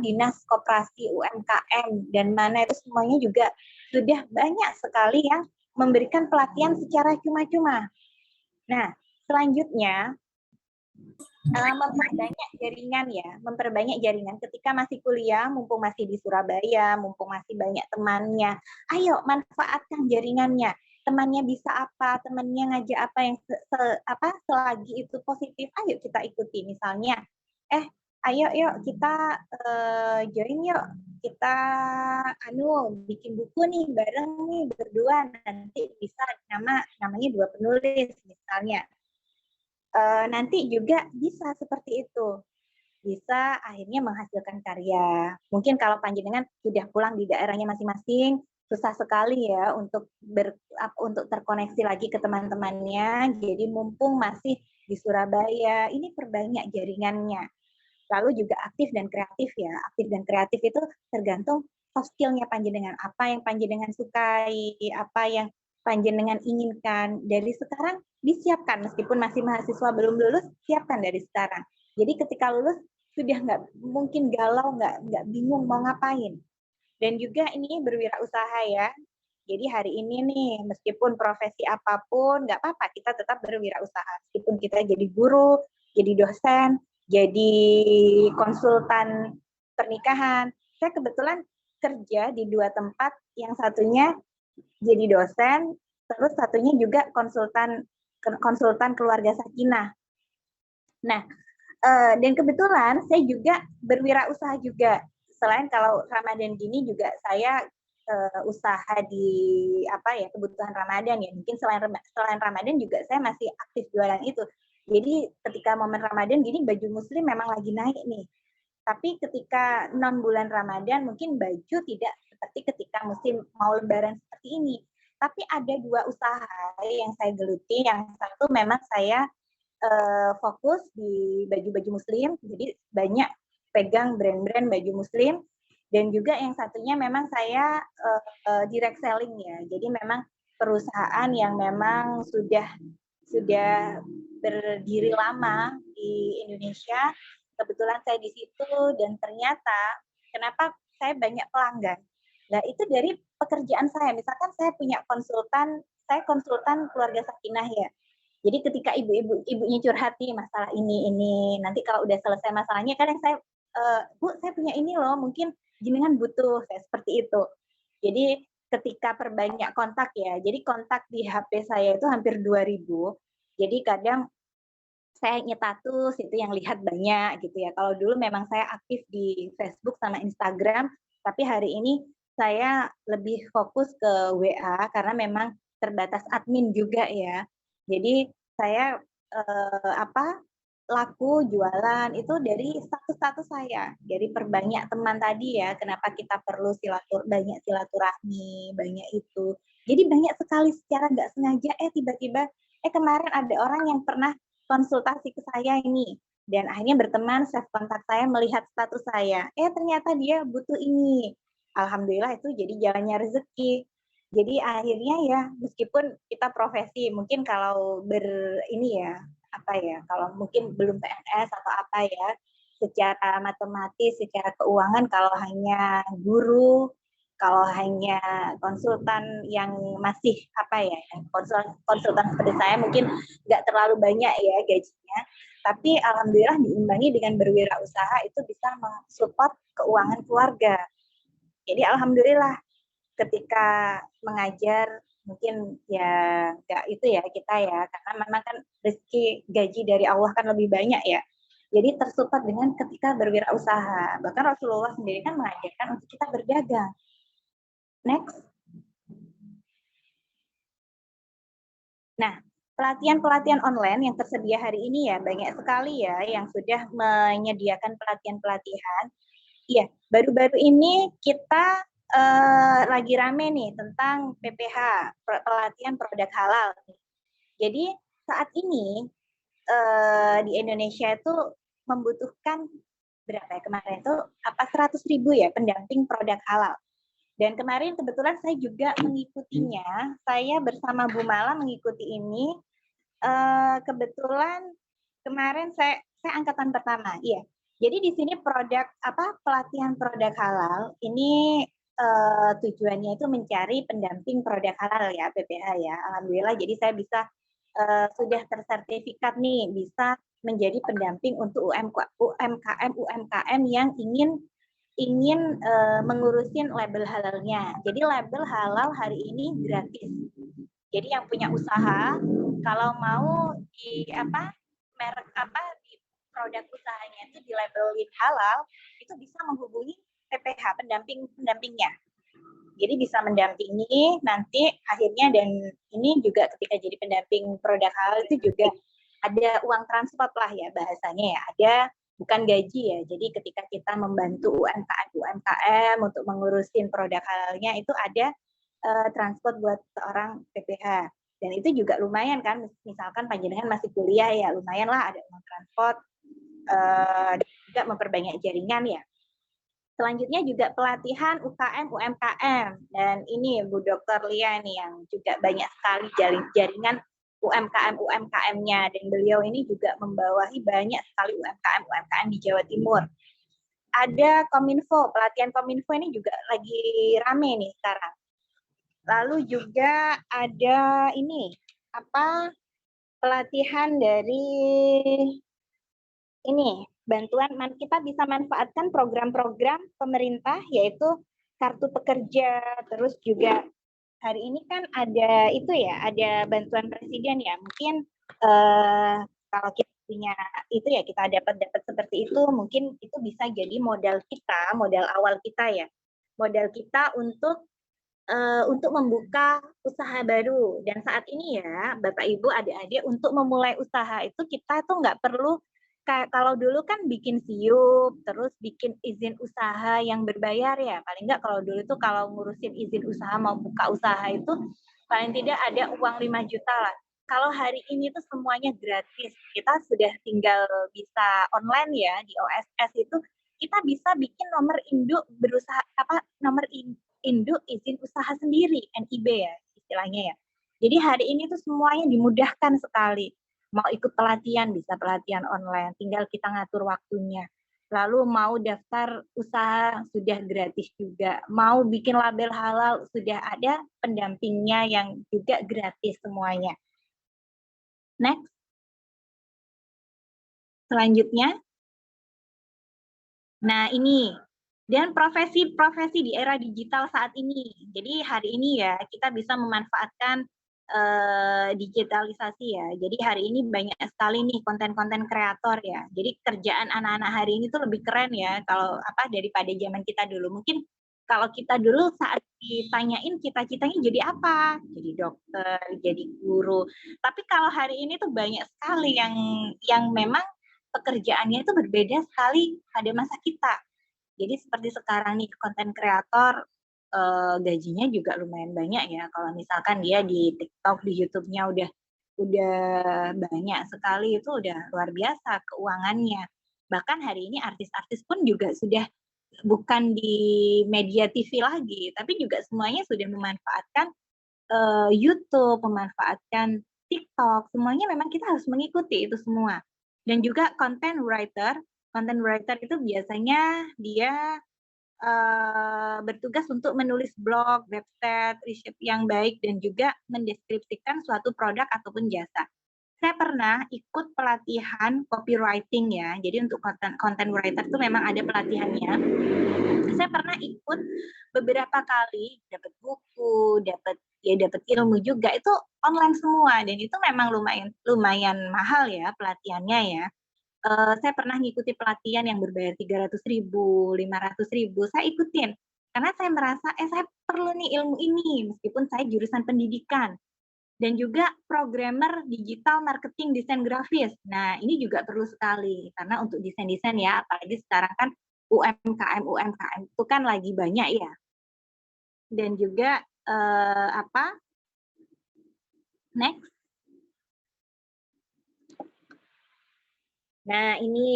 Dinas Koperasi UMKM dan mana itu semuanya juga sudah banyak sekali yang memberikan pelatihan secara cuma-cuma. Nah, selanjutnya memperbanyak jaringan ketika masih kuliah, mumpung masih di Surabaya, mumpung masih banyak temannya. Ayo manfaatkan jaringannya. Temannya bisa apa, temannya ngajak apa yang selagi itu positif, ayo kita ikuti. Misalnya, ayo yuk kita join yuk, kita bikin buku nih bareng nih berdua, nanti bisa namanya dua penulis misalnya. Nanti juga bisa seperti itu, bisa akhirnya menghasilkan karya. Mungkin kalau panjenengan sudah pulang di daerahnya masing-masing, susah sekali ya untuk terkoneksi lagi ke teman-temannya. Jadi mumpung masih di Surabaya, ini perbanyak jaringannya. Lalu juga aktif dan kreatif ya. Aktif dan kreatif itu tergantung soft skill-nya panjenengan. Apa yang panjenengan sukai, apa yang panjenengan inginkan. Dari sekarang disiapkan, meskipun masih mahasiswa belum lulus, siapkan dari sekarang. Jadi ketika lulus sudah nggak mungkin galau, nggak bingung mau ngapain. Dan juga ini berwirausaha ya. Jadi hari ini nih, meskipun profesi apapun, nggak apa-apa, kita tetap berwirausaha. Meskipun kita jadi guru, jadi dosen, jadi konsultan pernikahan. Saya kebetulan kerja di 2 tempat, yang satunya jadi dosen, terus satunya juga konsultan keluarga sakinah. Nah, dan kebetulan saya juga berwirausaha juga. Selain kalau Ramadan gini juga saya usaha di kebutuhan Ramadan ya. Mungkin selain Ramadan juga saya masih aktif jualan itu. Jadi ketika momen Ramadan gini baju muslim memang lagi naik nih. Tapi ketika non bulan Ramadan mungkin baju tidak seperti ketika musim mau lebaran seperti ini. Tapi ada 2 usaha yang saya geluti. Yang satu memang saya fokus di baju-baju muslim, jadi banyak pegang brand-brand baju muslim, dan juga yang satunya memang saya direct selling ya, jadi memang perusahaan yang memang sudah berdiri lama di Indonesia, kebetulan saya di situ, dan ternyata kenapa saya banyak pelanggan. Nah itu dari pekerjaan saya, misalkan saya punya saya konsultan keluarga sakinah ya. Jadi ketika ibunya curhat nih masalah ini, nanti kalau udah selesai masalahnya, kadang saya, Bu, saya punya ini loh, mungkin jenengan butuh, saya seperti itu. Jadi ketika perbanyak kontak ya, jadi kontak di HP saya itu hampir 2.000. Jadi kadang saya nyetatus itu yang lihat banyak gitu ya. Kalau dulu memang saya aktif di Facebook sama Instagram, tapi hari ini saya lebih fokus ke WA karena memang terbatas admin juga ya. Jadi saya laku jualan itu dari status-status saya, dari perbanyak teman tadi ya. Kenapa kita perlu banyak silaturahmi, banyak itu. Jadi banyak sekali secara nggak sengaja tiba-tiba kemarin ada orang yang pernah konsultasi ke saya ini, dan akhirnya berteman, save kontak saya, melihat status saya. Ternyata dia butuh ini. alhamdulillah itu jadi jalannya rezeki. Jadi akhirnya ya meskipun kita profesi mungkin kalau ini ya apa ya, kalau mungkin belum PNS atau apa ya, secara matematis, secara keuangan kalau hanya guru, kalau hanya konsultan yang masih apa ya, konsultan seperti saya mungkin nggak terlalu banyak ya gajinya, tapi alhamdulillah diimbangi dengan berwirausaha itu bisa mensupport keuangan keluarga. Jadi alhamdulillah ketika mengajar mungkin ya nggak itu ya kita ya, karena memang kan rezeki gaji dari Allah kan lebih banyak ya. Jadi tersupport dengan ketika berwirausaha. Bahkan Rasulullah sendiri kan mengajarkan untuk kita berdagang. Next. Nah, pelatihan-pelatihan online yang tersedia hari ini ya banyak sekali ya yang sudah menyediakan pelatihan-pelatihan. Iya, baru-baru ini kita lagi rame nih tentang PPH, pelatihan produk halal. Jadi saat ini di Indonesia itu membutuhkan berapa ya kemarin itu apa 100.000 ya pendamping produk halal. Dan kemarin kebetulan saya juga mengikutinya, saya bersama Bu Mala mengikuti ini. Kebetulan kemarin saya angkatan pertama, iya. Jadi di sini pelatihan produk halal ini tujuannya itu mencari pendamping produk halal ya PPH ya. Alhamdulillah jadi saya bisa sudah tersertifikat nih bisa menjadi pendamping untuk UMKM yang ingin mengurusin label halalnya. Jadi label halal hari ini gratis. Jadi yang punya usaha kalau mau di merek di produk usahanya itu di labelin halal itu bisa menghubungi PPH pendampingnya. Jadi bisa mendampingi nanti akhirnya, dan ini juga ketika jadi pendamping produk halal itu juga ada uang transport lah ya bahasanya ya, ada bukan gaji ya. Jadi ketika kita membantu UMKM untuk mengurusin produk halalnya itu ada transport buat seorang PPH. Dan itu juga lumayan kan, misalkan panjenengan masih kuliah ya lumayan lah ada uang transport, dan juga memperbanyak jaringan ya. Selanjutnya juga pelatihan UKM, UMKM. Dan ini Bu Dr. Lia nih yang juga banyak sekali jaringan UMKM-nya. Dan beliau ini juga membawahi banyak sekali UMKM di Jawa Timur. Ada Kominfo, pelatihan Kominfo ini juga lagi rame nih sekarang. Lalu juga ada ini, pelatihan dari ini, bantuan kita bisa manfaatkan program-program pemerintah yaitu kartu pekerja, terus juga hari ini kan ada itu ya, ada bantuan presiden ya. Mungkin kalau kita punya itu ya kita dapat seperti itu, mungkin itu bisa jadi modal awal kita ya. Modal kita untuk membuka usaha baru. Dan saat ini ya, Bapak Ibu, adik-adik, untuk memulai usaha itu kita tuh nggak perlu kalau dulu kan bikin siup, terus bikin izin usaha yang berbayar ya. Paling nggak kalau dulu tuh kalau ngurusin izin usaha mau buka usaha itu paling tidak ada uang 5 juta lah. Kalau hari ini tuh semuanya gratis. Kita sudah tinggal bisa online ya di OSS itu kita bisa bikin nomor induk berusaha nomor induk izin usaha sendiri, NIB ya istilahnya ya. Jadi hari ini tuh semuanya dimudahkan sekali. Mau ikut pelatihan bisa pelatihan online, tinggal kita ngatur waktunya. Lalu mau daftar usaha sudah gratis juga. Mau bikin label halal sudah ada pendampingnya yang juga gratis semuanya. Next. Selanjutnya. Nah, ini dan profesi-profesi di era digital saat ini. Jadi hari ini ya kita bisa memanfaatkan digitalisasi ya. Jadi hari ini banyak sekali nih konten-konten kreator ya. Jadi kerjaan anak-anak hari ini tuh lebih keren ya kalau daripada zaman kita dulu. Mungkin kalau kita dulu saat ditanyain cita-citanya jadi apa? Jadi dokter, jadi guru. Tapi kalau hari ini tuh banyak sekali yang memang pekerjaannya itu berbeda sekali pada masa kita. Jadi seperti sekarang nih konten kreator gajinya juga lumayan banyak ya. Kalau misalkan dia di TikTok, di YouTube-nya udah banyak sekali, itu udah luar biasa keuangannya. Bahkan hari ini artis-artis pun juga sudah bukan di media TV lagi, tapi juga semuanya sudah memanfaatkan YouTube, memanfaatkan TikTok, semuanya memang kita harus mengikuti itu semua. Dan juga content writer itu biasanya dia bertugas untuk menulis blog, website, riset yang baik, dan juga mendeskripsikan suatu produk ataupun jasa. Saya pernah ikut pelatihan copywriting ya, jadi untuk content writer itu memang ada pelatihannya. Saya pernah ikut beberapa kali, dapat buku, dapat ilmu juga, itu online semua, dan itu memang lumayan mahal ya pelatihannya ya. Saya pernah ngikuti pelatihan yang berbayar 300.000, 500.000, saya ikutin. Karena saya merasa, saya perlu nih ilmu ini, meskipun saya jurusan pendidikan. Dan juga programmer digital marketing desain grafis. Nah, ini juga perlu sekali, karena untuk desain-desain ya, apalagi sekarang kan UMKM itu kan lagi banyak ya. Dan juga, next. Nah, ini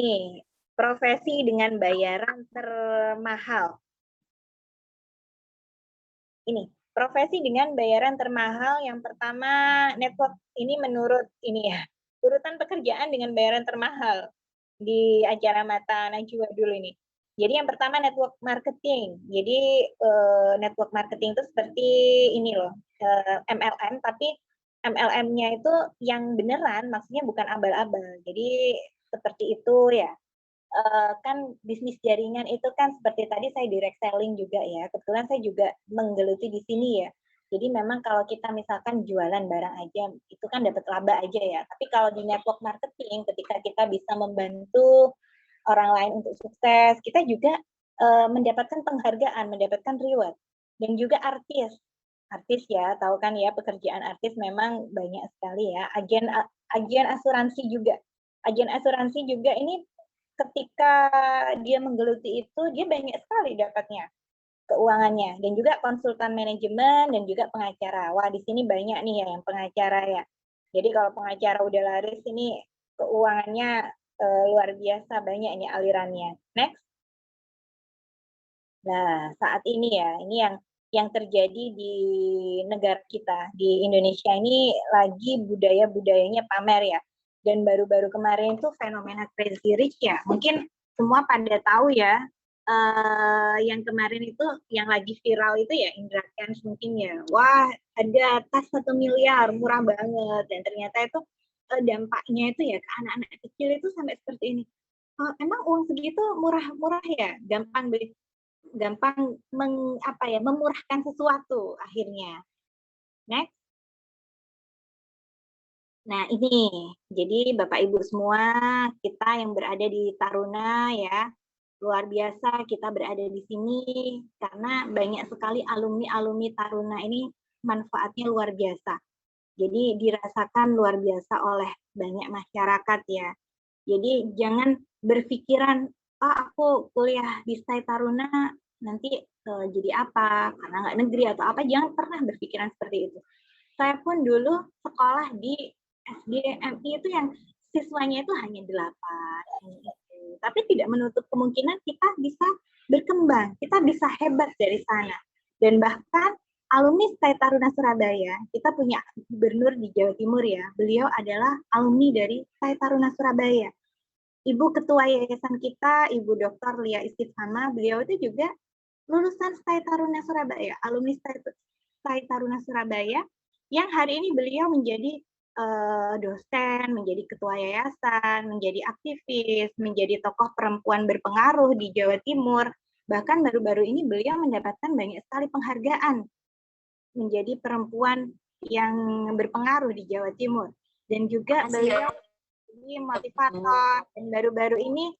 profesi dengan bayaran termahal. Ini, profesi dengan bayaran termahal yang pertama network, ini menurut ini ya, urutan pekerjaan dengan bayaran termahal di acara Mata Najwa dulu ini. Jadi yang pertama network marketing. Jadi network marketing itu seperti ini loh, MLM, tapi MLM-nya itu yang beneran, maksudnya bukan abal-abal. Jadi seperti itu ya. Kan bisnis jaringan itu kan seperti tadi saya direct selling juga ya. Kebetulan saya juga menggeluti di sini ya. Jadi memang kalau kita misalkan jualan barang aja, itu kan dapat laba aja ya. Tapi kalau di network marketing, ketika kita bisa membantu orang lain untuk sukses, kita juga mendapatkan penghargaan, mendapatkan reward. Dan juga artis ya, tahu kan ya, pekerjaan artis memang banyak sekali ya. Agen asuransi juga. Agen asuransi juga ini ketika dia menggeluti itu, dia banyak sekali dapatnya keuangannya. Dan juga konsultan manajemen dan juga pengacara. Wah, di sini banyak nih ya yang pengacara ya. Jadi kalau pengacara udah laris, ini keuangannya luar biasa banyak ini alirannya. Next. Nah, saat ini ya, ini yang terjadi di negara kita, di Indonesia ini lagi budayanya pamer ya. Dan baru-baru kemarin itu fenomena Crazy Rich ya, mungkin semua pada tahu ya, yang kemarin itu yang lagi viral itu ya Indra Kents mungkin ya, wah ada tas 1 miliar, murah banget, dan ternyata itu dampaknya itu ya ke anak-anak kecil itu sampai seperti ini. Emang uang segitu murah ya, gampang memurahkan sesuatu akhirnya. Next. Nah, ini, jadi Bapak Ibu semua, kita yang berada di Taruna ya, luar biasa kita berada di sini, karena banyak sekali alumni-alumni Taruna ini manfaatnya luar biasa. Jadi dirasakan luar biasa oleh banyak masyarakat ya. Jadi jangan berpikiran, aku kuliah di STAI Taruna, nanti jadi apa, karena nggak negeri atau apa, jangan pernah berpikiran seperti itu. Saya pun dulu sekolah di SDMI itu yang siswanya itu hanya 8, tapi tidak menutup kemungkinan kita bisa berkembang, kita bisa hebat dari sana. Dan bahkan alumni STAI Taruna Surabaya, kita punya gubernur di Jawa Timur ya, beliau adalah alumni dari STAI Taruna Surabaya. Ibu ketua yayasan kita, Ibu Dr. Lia Istifhama, beliau itu juga lulusan STAI Taruna Surabaya, alumni STAI Taruna Surabaya, yang hari ini beliau menjadi dosen, menjadi ketua yayasan, menjadi aktivis, menjadi tokoh perempuan berpengaruh di Jawa Timur. Bahkan baru-baru ini beliau mendapatkan banyak sekali penghargaan menjadi perempuan yang berpengaruh di Jawa Timur. Dan juga beliau jadi motivator, dan baru-baru ini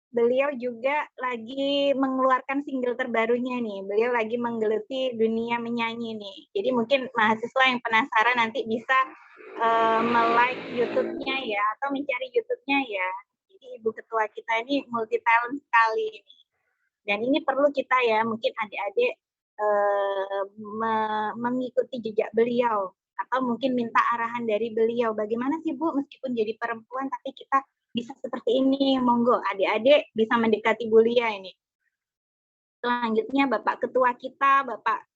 beliau juga lagi mengeluarkan single terbarunya nih. Beliau lagi menggeluti dunia menyanyi nih. Jadi mungkin mahasiswa yang penasaran nanti bisa like YouTube-nya ya, atau mencari YouTube-nya ya. Jadi Ibu Ketua kita ini multi talent sekali. Dan ini perlu kita ya, mungkin adik-adik mengikuti jejak beliau, atau mungkin minta arahan dari beliau. Bagaimana sih Bu, meskipun jadi perempuan tapi kita bisa seperti ini, monggo adik-adik bisa mendekati Bu Lia ini. Selanjutnya Bapak Ketua kita, Bapak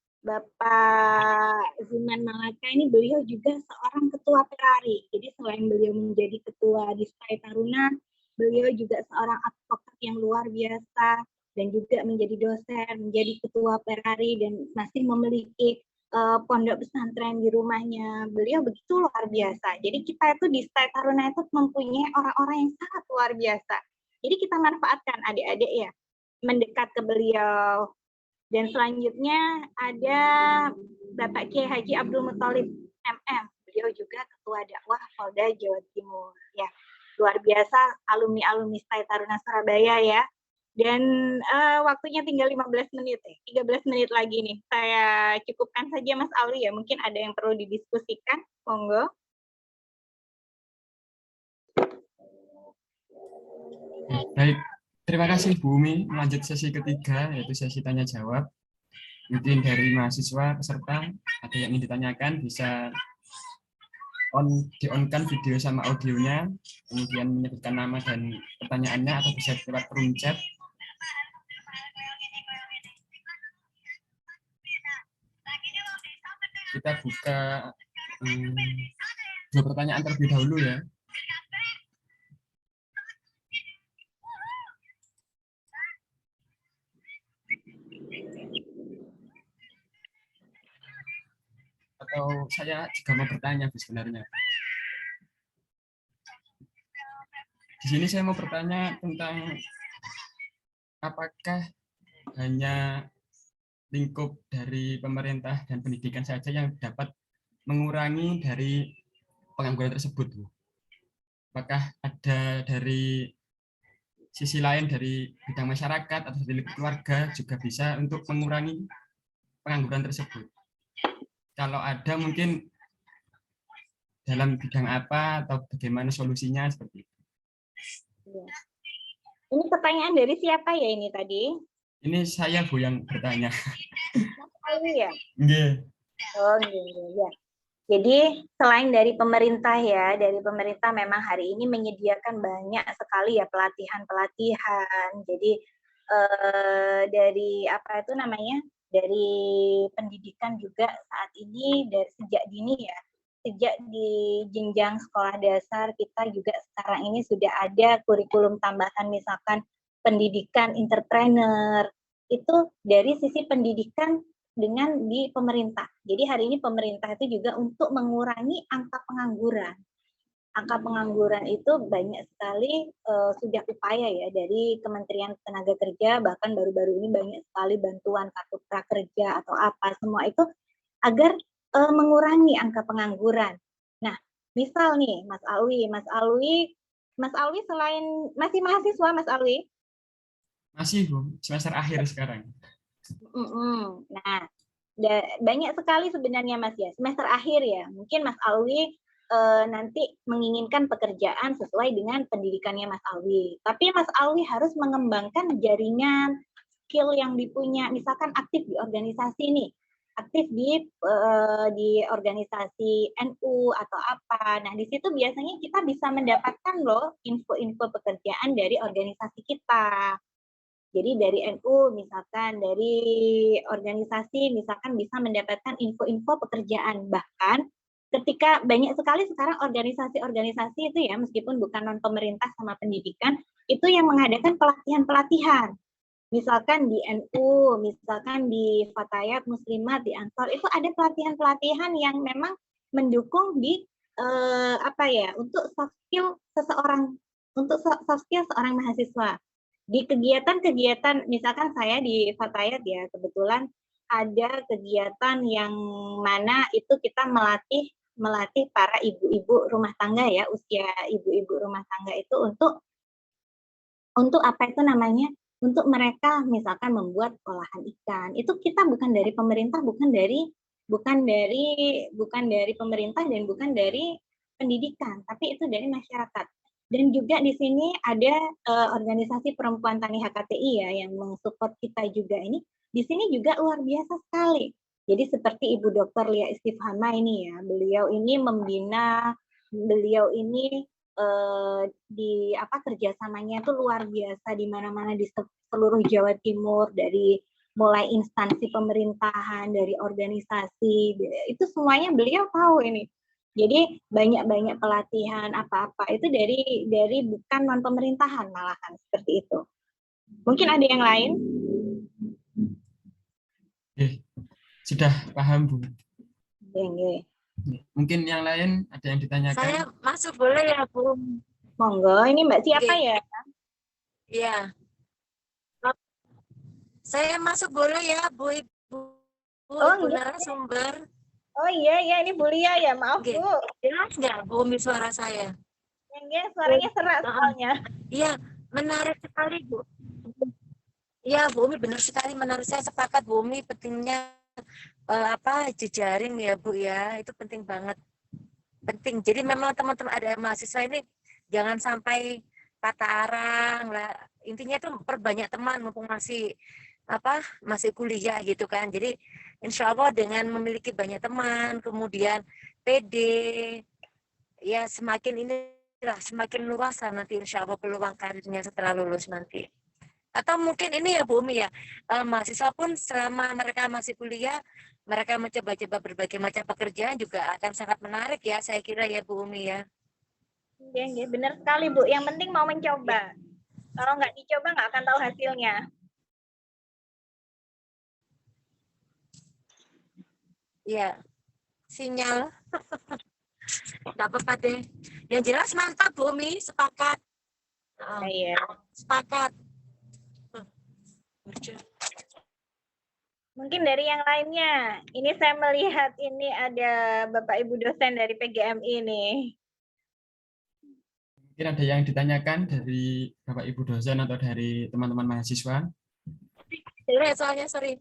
Zuman Malaka ini beliau juga seorang ketua Perari. Jadi selain beliau menjadi ketua di Stai Taruna, beliau juga seorang advokat yang luar biasa dan juga menjadi dosen, menjadi ketua Perari dan masih memiliki pondok pesantren di rumahnya. Beliau begitu luar biasa. Jadi kita itu di Stai Taruna itu mempunyai orang-orang yang sangat luar biasa. Jadi kita manfaatkan adik-adik ya, mendekat ke beliau. Dan selanjutnya ada Bapak Kiai Haji Abdul Muthalib MM. Beliau juga ketua dakwah Polda Jawa Timur. Ya, luar biasa alumni-alumni Stai Taruna Surabaya ya. Dan waktunya tinggal 15 menit, 13 menit lagi nih. Saya cukupkan saja Mas Alwi ya. Mungkin ada yang perlu didiskusikan. Monggo. Baik, terima kasih Bu Umi. Melanjut sesi ketiga, yaitu sesi tanya jawab. Mungkin dari mahasiswa peserta ada yang ingin ditanyakan, bisa di-on-kan video sama audionya, kemudian menyebutkan nama dan pertanyaannya, atau bisa lewat room chat. Kita buka dua pertanyaan terlebih dahulu ya. Atau saya juga mau bertanya sebenarnya. Di sini saya mau bertanya tentang apakah hanya lingkup dari pemerintah dan pendidikan saja yang dapat mengurangi dari pengangguran tersebut, Bu? Apakah ada dari sisi lain dari bidang masyarakat atau dari keluarga juga bisa untuk mengurangi pengangguran tersebut? Kalau ada, mungkin dalam bidang apa atau bagaimana solusinya seperti itu? Ini pertanyaan dari siapa ya ini tadi? Ini saya Bu yang bertanya. Mas Alwi ya? Nggih. Oh gitu ya. Jadi selain dari pemerintah ya, dari pemerintah memang hari ini menyediakan banyak sekali ya pelatihan-pelatihan. Jadi dari apa itu namanya? Dari pendidikan juga saat ini dari sejak dini ya. Sejak di jenjang sekolah dasar kita juga sekarang ini sudah ada kurikulum tambahan misalkan pendidikan entrepreneur. Itu dari sisi pendidikan dengan di pemerintah. Jadi hari ini pemerintah itu juga untuk mengurangi angka pengangguran. Angka pengangguran itu banyak sekali sudah upaya ya dari Kementerian Tenaga Kerja, bahkan baru-baru ini banyak sekali bantuan kartu prakerja atau apa semua itu agar mengurangi angka pengangguran. Nah, misal nih Mas Alwi selain masih mahasiswa Mas Alwi? Masih Bu, semester akhir sekarang. Nah, banyak sekali sebenarnya Mas ya, semester akhir ya. Mungkin Mas Alwi nanti menginginkan pekerjaan sesuai dengan pendidikannya Mas Alwi. Tapi Mas Alwi harus mengembangkan jaringan, skill yang dipunya, misalkan aktif di organisasi nih, aktif di organisasi NU atau apa. Nah, di situ biasanya kita bisa mendapatkan loh info-info pekerjaan dari organisasi kita. Jadi dari NU misalkan, dari organisasi misalkan bisa mendapatkan info-info pekerjaan. Bahkan ketika banyak sekali sekarang organisasi-organisasi itu ya, meskipun bukan non pemerintah sama pendidikan, itu yang mengadakan pelatihan-pelatihan. Misalkan di NU, misalkan di Fatayat Muslimat, di Ansor, itu ada pelatihan-pelatihan yang memang mendukung di untuk soft skill seseorang, untuk soft skill seorang mahasiswa. Di kegiatan-kegiatan, misalkan saya di Fatayat ya, kebetulan ada kegiatan yang mana itu kita melatih para ibu-ibu rumah tangga ya, usia ibu-ibu rumah tangga itu untuk apa itu namanya? Untuk mereka misalkan membuat olahan ikan. Itu kita bukan dari pemerintah, bukan dari pemerintah dan bukan dari pendidikan, tapi itu dari masyarakat. Dan juga di sini ada organisasi perempuan Tani HKTI ya yang mensupport kita juga ini. Di sini juga luar biasa sekali. Jadi seperti Ibu Dr. Lia Istifhama ini ya, beliau ini membina, beliau ini kerjasamanya itu luar biasa di mana-mana di seluruh Jawa Timur, dari mulai instansi pemerintahan, dari organisasi, itu semuanya beliau tahu ini. Jadi banyak-banyak pelatihan apa-apa itu dari bukan non pemerintahan malahan seperti itu. Mungkin ada yang lain? Sudah paham, Bu. Oke. Mungkin yang lain ada yang ditanyakan? Saya masuk boleh ya, Bu? Monggo, ini Mbak siapa Oke. ya? Iya. Saya masuk boleh ya, Bu Ibu? Oh, Bu iya. narasumber. Oh iya, ini Bu Lia ya, maaf Oke. Bu. Jelas nggak, Bu Umi, suara saya? Suaranya serak soalnya. Iya, menarik sekali, Bu. Iya, Bu Umi, benar sekali, menarik. Saya sepakat, Bu Umi, pentingnya jejaring ya, Bu ya. Itu penting banget. Penting. Jadi memang teman-teman ada mahasiswa ini jangan sampai patah arang lah. Intinya itu perbanyak teman mumpung masih kuliah gitu kan. Jadi insya Allah dengan memiliki banyak teman, kemudian PD, ya semakin luas lah nanti insya Allah peluang karirnya setelah lulus nanti. Atau mungkin ini ya Bu Umi ya, mahasiswa pun selama mereka masih kuliah, mereka mencoba-coba berbagai macam pekerjaan juga akan sangat menarik ya, saya kira ya Bu Umi ya. Iya, benar sekali Bu. Yang penting mau mencoba. Kalau nggak dicoba nggak akan tahu hasilnya. Iya, sinyal. Nggak apa-apa deh. Yang jelas mantap Bu Umi, sepakat. Iya. Sepakat. Mungkin dari yang lainnya. Ini saya melihat ini ada Bapak Ibu dosen dari PGMI nih. Mungkin ada yang ditanyakan dari Bapak Ibu dosen atau dari teman-teman mahasiswa? Soalnya sorry.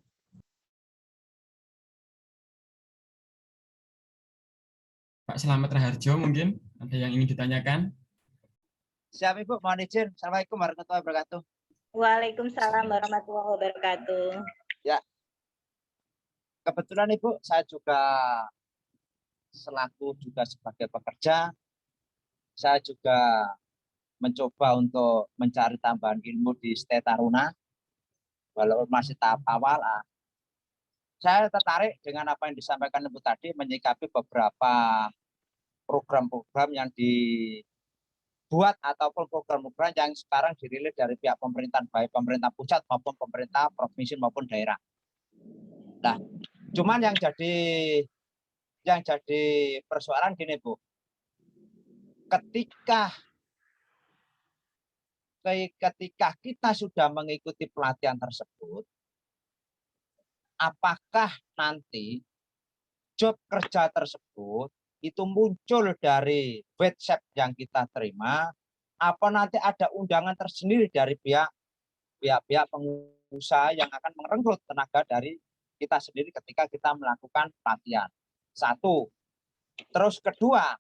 Pak Selamat Raharjo mungkin ada yang ingin ditanyakan? Siap Ibu, mohon izin. Assalamualaikum warahmatullahi wabarakatuh. Waalaikumsalam warahmatullahi wabarakatuh. Ya, kebetulan Ibu, saya juga selaku juga sebagai pekerja, saya juga mencoba untuk mencari tambahan ilmu di STE Taruna, walaupun masih tahap awal. Saya tertarik dengan apa yang disampaikan Ibu tadi, menyikapi beberapa program-program yang dibuat ataupun program-program yang sekarang dirilis dari pihak pemerintahan, baik pemerintah pusat maupun pemerintah provinsi maupun daerah. Nah, cuman yang jadi persoalan gini Bu, ketika kita sudah mengikuti pelatihan tersebut, apakah nanti job kerja tersebut itu muncul dari website yang kita terima, apa nanti ada undangan tersendiri dari pihak pengusaha yang akan merekrut tenaga dari kita sendiri ketika kita melakukan pelatihan. Satu. Terus kedua,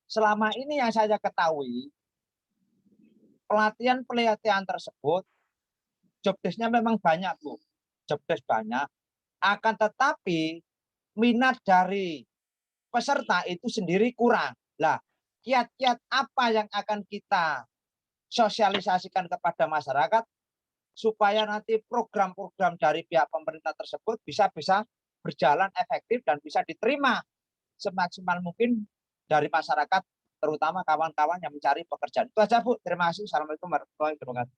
selama ini yang saya ketahui, pelatihan tersebut, job desk-nya memang banyak, Bu. Job desk banyak, akan tetapi minat dari peserta itu sendiri kurang. Lah, kiat-kiat apa yang akan kita sosialisasikan kepada masyarakat supaya nanti program-program dari pihak pemerintah tersebut bisa berjalan efektif dan bisa diterima semaksimal mungkin dari masyarakat, terutama kawan-kawan yang mencari pekerjaan. Itu aja Bu. Terima kasih. Assalamualaikum warahmatullahi wabarakatuh.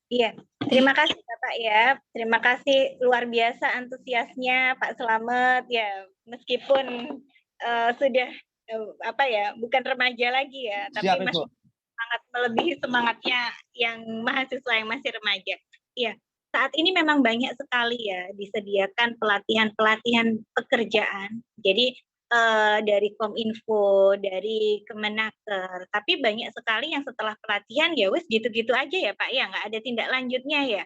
Iya. Terima kasih Bapak ya. Terima kasih luar biasa antusiasnya Pak Selamet ya. Meskipun sudah bukan remaja lagi ya, tapi Siap, masih sangat melebihi semangatnya yang mahasiswa yang masih remaja. Iya. Saat ini memang banyak sekali ya disediakan pelatihan-pelatihan pekerjaan. Jadi dari Kominfo, dari Kemenaker, tapi banyak sekali yang setelah pelatihan ya wes gitu-gitu aja ya Pak ya, nggak ada tindak lanjutnya ya.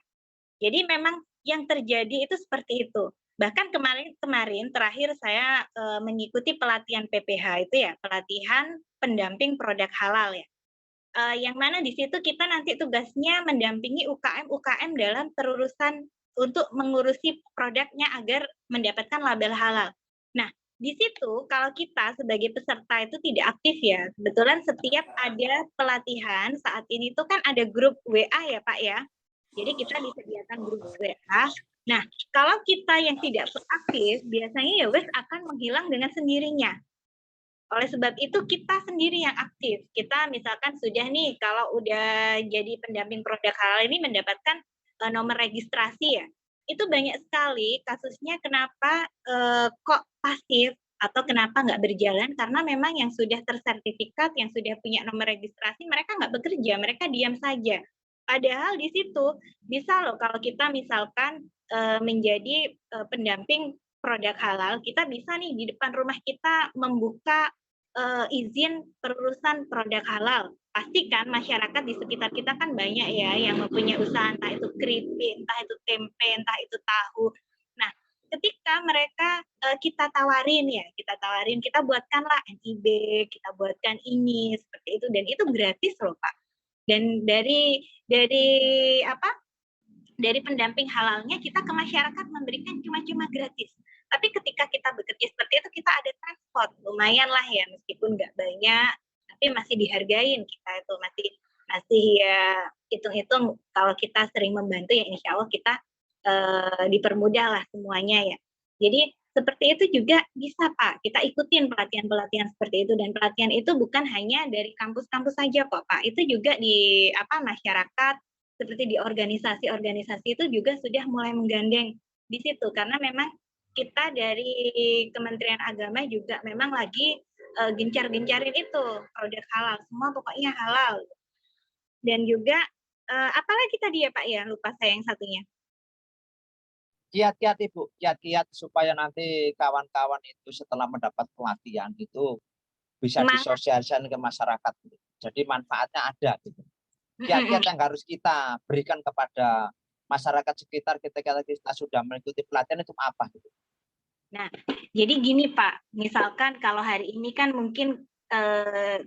Jadi memang yang terjadi itu seperti itu. Bahkan kemarin terakhir saya mengikuti pelatihan PPH itu ya, pelatihan pendamping produk halal ya. Yang mana di situ kita nanti tugasnya mendampingi UKM dalam perurusan untuk mengurusi produknya agar mendapatkan label halal. Nah, di situ kalau kita sebagai peserta itu tidak aktif ya. Kebetulan setiap ada pelatihan saat ini itu kan ada grup WA ya Pak ya. Jadi kita disediakan menggunakan grup WA. Nah, kalau kita yang tidak proaktif, biasanya ya wes akan menghilang dengan sendirinya. Oleh sebab itu kita sendiri yang aktif. Kita misalkan sudah nih, kalau udah jadi pendamping produk halal ini mendapatkan nomor registrasi ya. Itu banyak sekali kasusnya kenapa kok pasif atau kenapa nggak berjalan, karena memang yang sudah tersertifikat, yang sudah punya nomor registrasi, mereka nggak bekerja, mereka diam saja. Padahal di situ bisa loh kalau kita misalkan menjadi pendamping produk halal, kita bisa nih di depan rumah kita membuka izin perurusan produk halal. Pastikan masyarakat di sekitar kita kan banyak ya yang mempunyai usaha, entah itu keripik, entah itu tempe, entah itu tahu. Nah, ketika mereka kita tawarin, kita buatkanlah NIB, kita buatkan ini seperti itu, dan itu gratis loh Pak. Dan dari pendamping halalnya kita ke masyarakat memberikan cuma-cuma gratis. Tapi ketika kita bekerja seperti itu, kita ada transport, lumayan lah ya, meskipun nggak banyak, tapi masih dihargain kita itu, masih ya hitung-hitung kalau kita sering membantu ya insya Allah kita dipermudah lah semuanya ya. Jadi seperti itu juga bisa Pak, kita ikutin pelatihan-pelatihan seperti itu, dan pelatihan itu bukan hanya dari kampus-kampus saja kok Pak, itu juga di masyarakat, seperti di organisasi-organisasi itu juga sudah mulai menggandeng di situ, karena memang kita dari Kementerian Agama juga memang lagi gencar-gencarin itu produk halal, semua pokoknya halal. Dan juga apalagi tadi ya Pak ya, lupa saya yang satunya. Kiat-kiat Ibu, kiat-kiat supaya nanti kawan-kawan itu setelah mendapat pelatihan itu bisa disosialisasikan ke masyarakat. Jadi manfaatnya ada gitu. Kiat-kiat yang harus kita berikan kepada masyarakat sekitar ketika kita sudah mengikuti pelatihan itu apa gitu. Nah, jadi gini Pak, misalkan kalau hari ini kan mungkin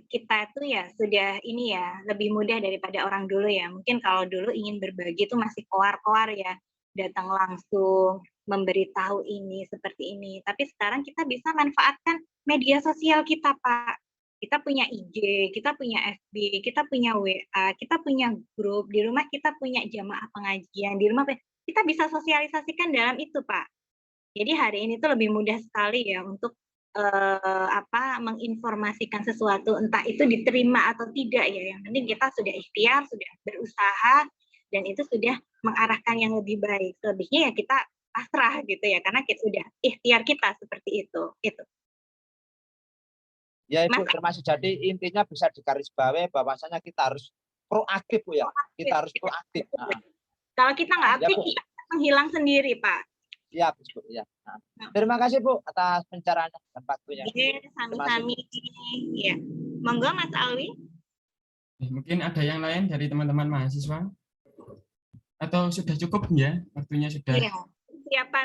kita itu ya sudah ini ya lebih mudah daripada orang dulu ya. Mungkin kalau dulu ingin berbagi itu masih koar-koar ya, datang langsung memberitahu ini seperti ini. Tapi sekarang kita bisa manfaatkan media sosial kita Pak. Kita punya IG, kita punya FB, kita punya WA, kita punya grup, di rumah kita punya jamaah pengajian, di rumah kita bisa sosialisasikan dalam itu Pak. Jadi hari ini tuh lebih mudah sekali ya untuk menginformasikan sesuatu, entah itu diterima atau tidak ya. Yang penting kita sudah ikhtiar, sudah berusaha, dan itu sudah mengarahkan yang lebih baik. Selebihnya ya kita pasrah gitu ya, karena kita sudah ikhtiar kita seperti itu. Itu. Ya Ibu, termasuk jadi intinya bisa digarisbawahi bahwasanya kita harus proaktif Bu ya. Kita harus proaktif. Nah. Kalau kita nggak aktif, ya, kita menghilang sendiri Pak. Iya Bu ya. Nah. Terima kasih Bu atas pencerahannya dan waktunya. Sami-sami. Ya. Monggo Mas Alwi. Mungkin ada yang lain dari teman-teman mahasiswa? Atau sudah cukup ya? Waktunya sudah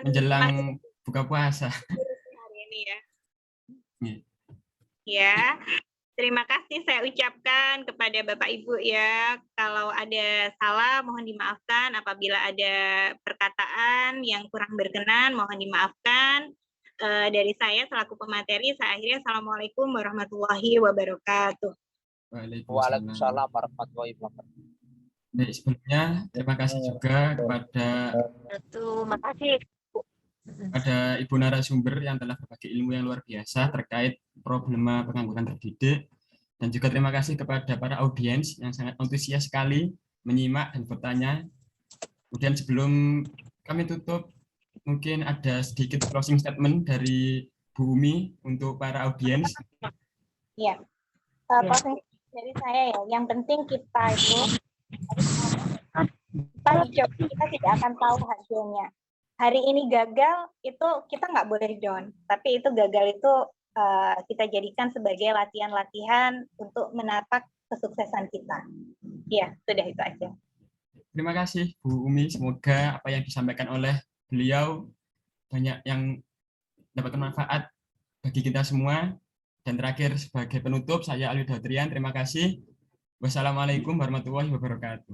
menjelang buka puasa. Hari ini ya. Ya. Ya, terima kasih saya ucapkan kepada Bapak Ibu ya. Kalau ada salah mohon dimaafkan, apabila ada perkataan yang kurang berkenan mohon dimaafkan. Dari saya selaku pemateri, saya akhirnya Assalamualaikum warahmatullahi wabarakatuh. Waalaikumsalam warahmatullahi wabarakatuh. Baik, sebelumnya terima kasih juga kepada Ibu narasumber yang telah berbagi ilmu yang luar biasa terkait problema pengangguran terdidik, dan juga terima kasih kepada para audiens yang sangat antusias sekali menyimak dan bertanya. Kemudian sebelum kami tutup, mungkin ada sedikit closing statement dari Bu Umi untuk para audiens. Iya, closing dari saya ya. Yang penting kita itu kita tidak akan tahu hasilnya. Hari ini gagal, itu kita nggak boleh down. Tapi itu gagal itu kita jadikan sebagai latihan-latihan untuk menapak kesuksesan kita. Ya, sudah itu aja. Terima kasih Bu Umi. Semoga apa yang disampaikan oleh beliau banyak yang dapat manfaat bagi kita semua. Dan terakhir sebagai penutup, saya Alwi Dautrian. Terima kasih. Wassalamualaikum warahmatullahi wabarakatuh.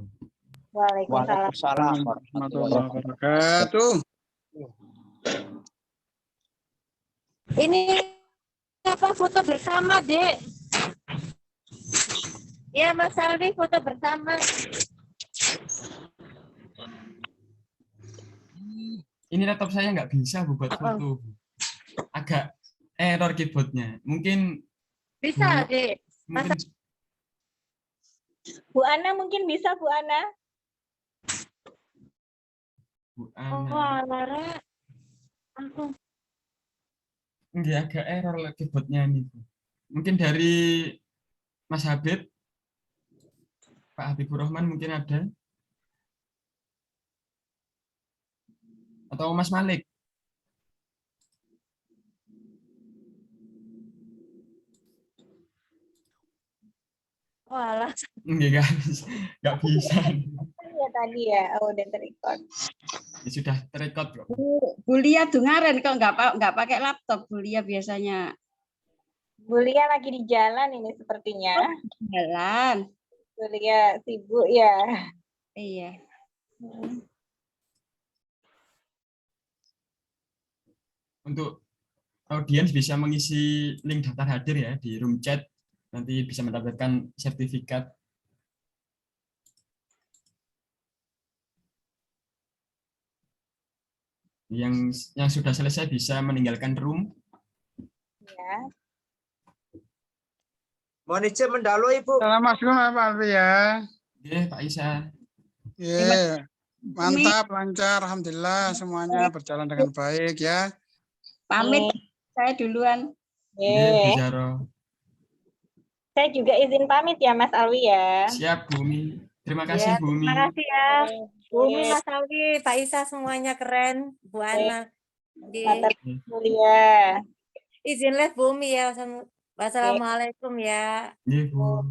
Waalaikumsalam warahmatullahi wabarakatuh. Ini apa foto bersama, Dek? Ya, Mas Alwi, foto bersama. Ini laptop saya nggak bisa Bu, buat foto. Agak error keyboardnya. Mungkin Bisa, Dek. mungkin Bu Ana mungkin bisa Bu Ana. Bu Oh, Ana. Lara. Aku Nggak, agak error keyboardnya ini. Mungkin dari Mas Habib, Pak Habibur Rahman mungkin ada. Atau Mas Malik. walah. Nggak bisa. Ya tadi ya, oh udah terikot. Ya, sudah terekod kok. Bu Lia dengaren kok nggak pakai laptop Bu Lia biasanya. Bu Lia lagi di jalan ini sepertinya. Jalan. Bu Lia sibuk ya. Iya. Untuk audiens bisa mengisi link daftar hadir ya di room chat, nanti bisa mendapatkan sertifikat. Yang sudah selesai bisa meninggalkan room. Ya. Mohon izin mendahulu Ibu. Assalamualaikum Pak Alfi ya. Oke, Pak Isa. Iya, mantap, lancar, alhamdulillah semuanya berjalan dengan baik ya. Pamit saya duluan. Bu Zaro. Saya juga izin pamit ya Mas Alwi ya. Siap, Bumi. Terima kasih, Ya, Bumi. terima kasih ya. Bumi, Mas Alwi, Pak Isa semuanya keren. Bu Ana. Ya. Izin live Bumi ya. Wassalamualaikum ya. Iya, Bu.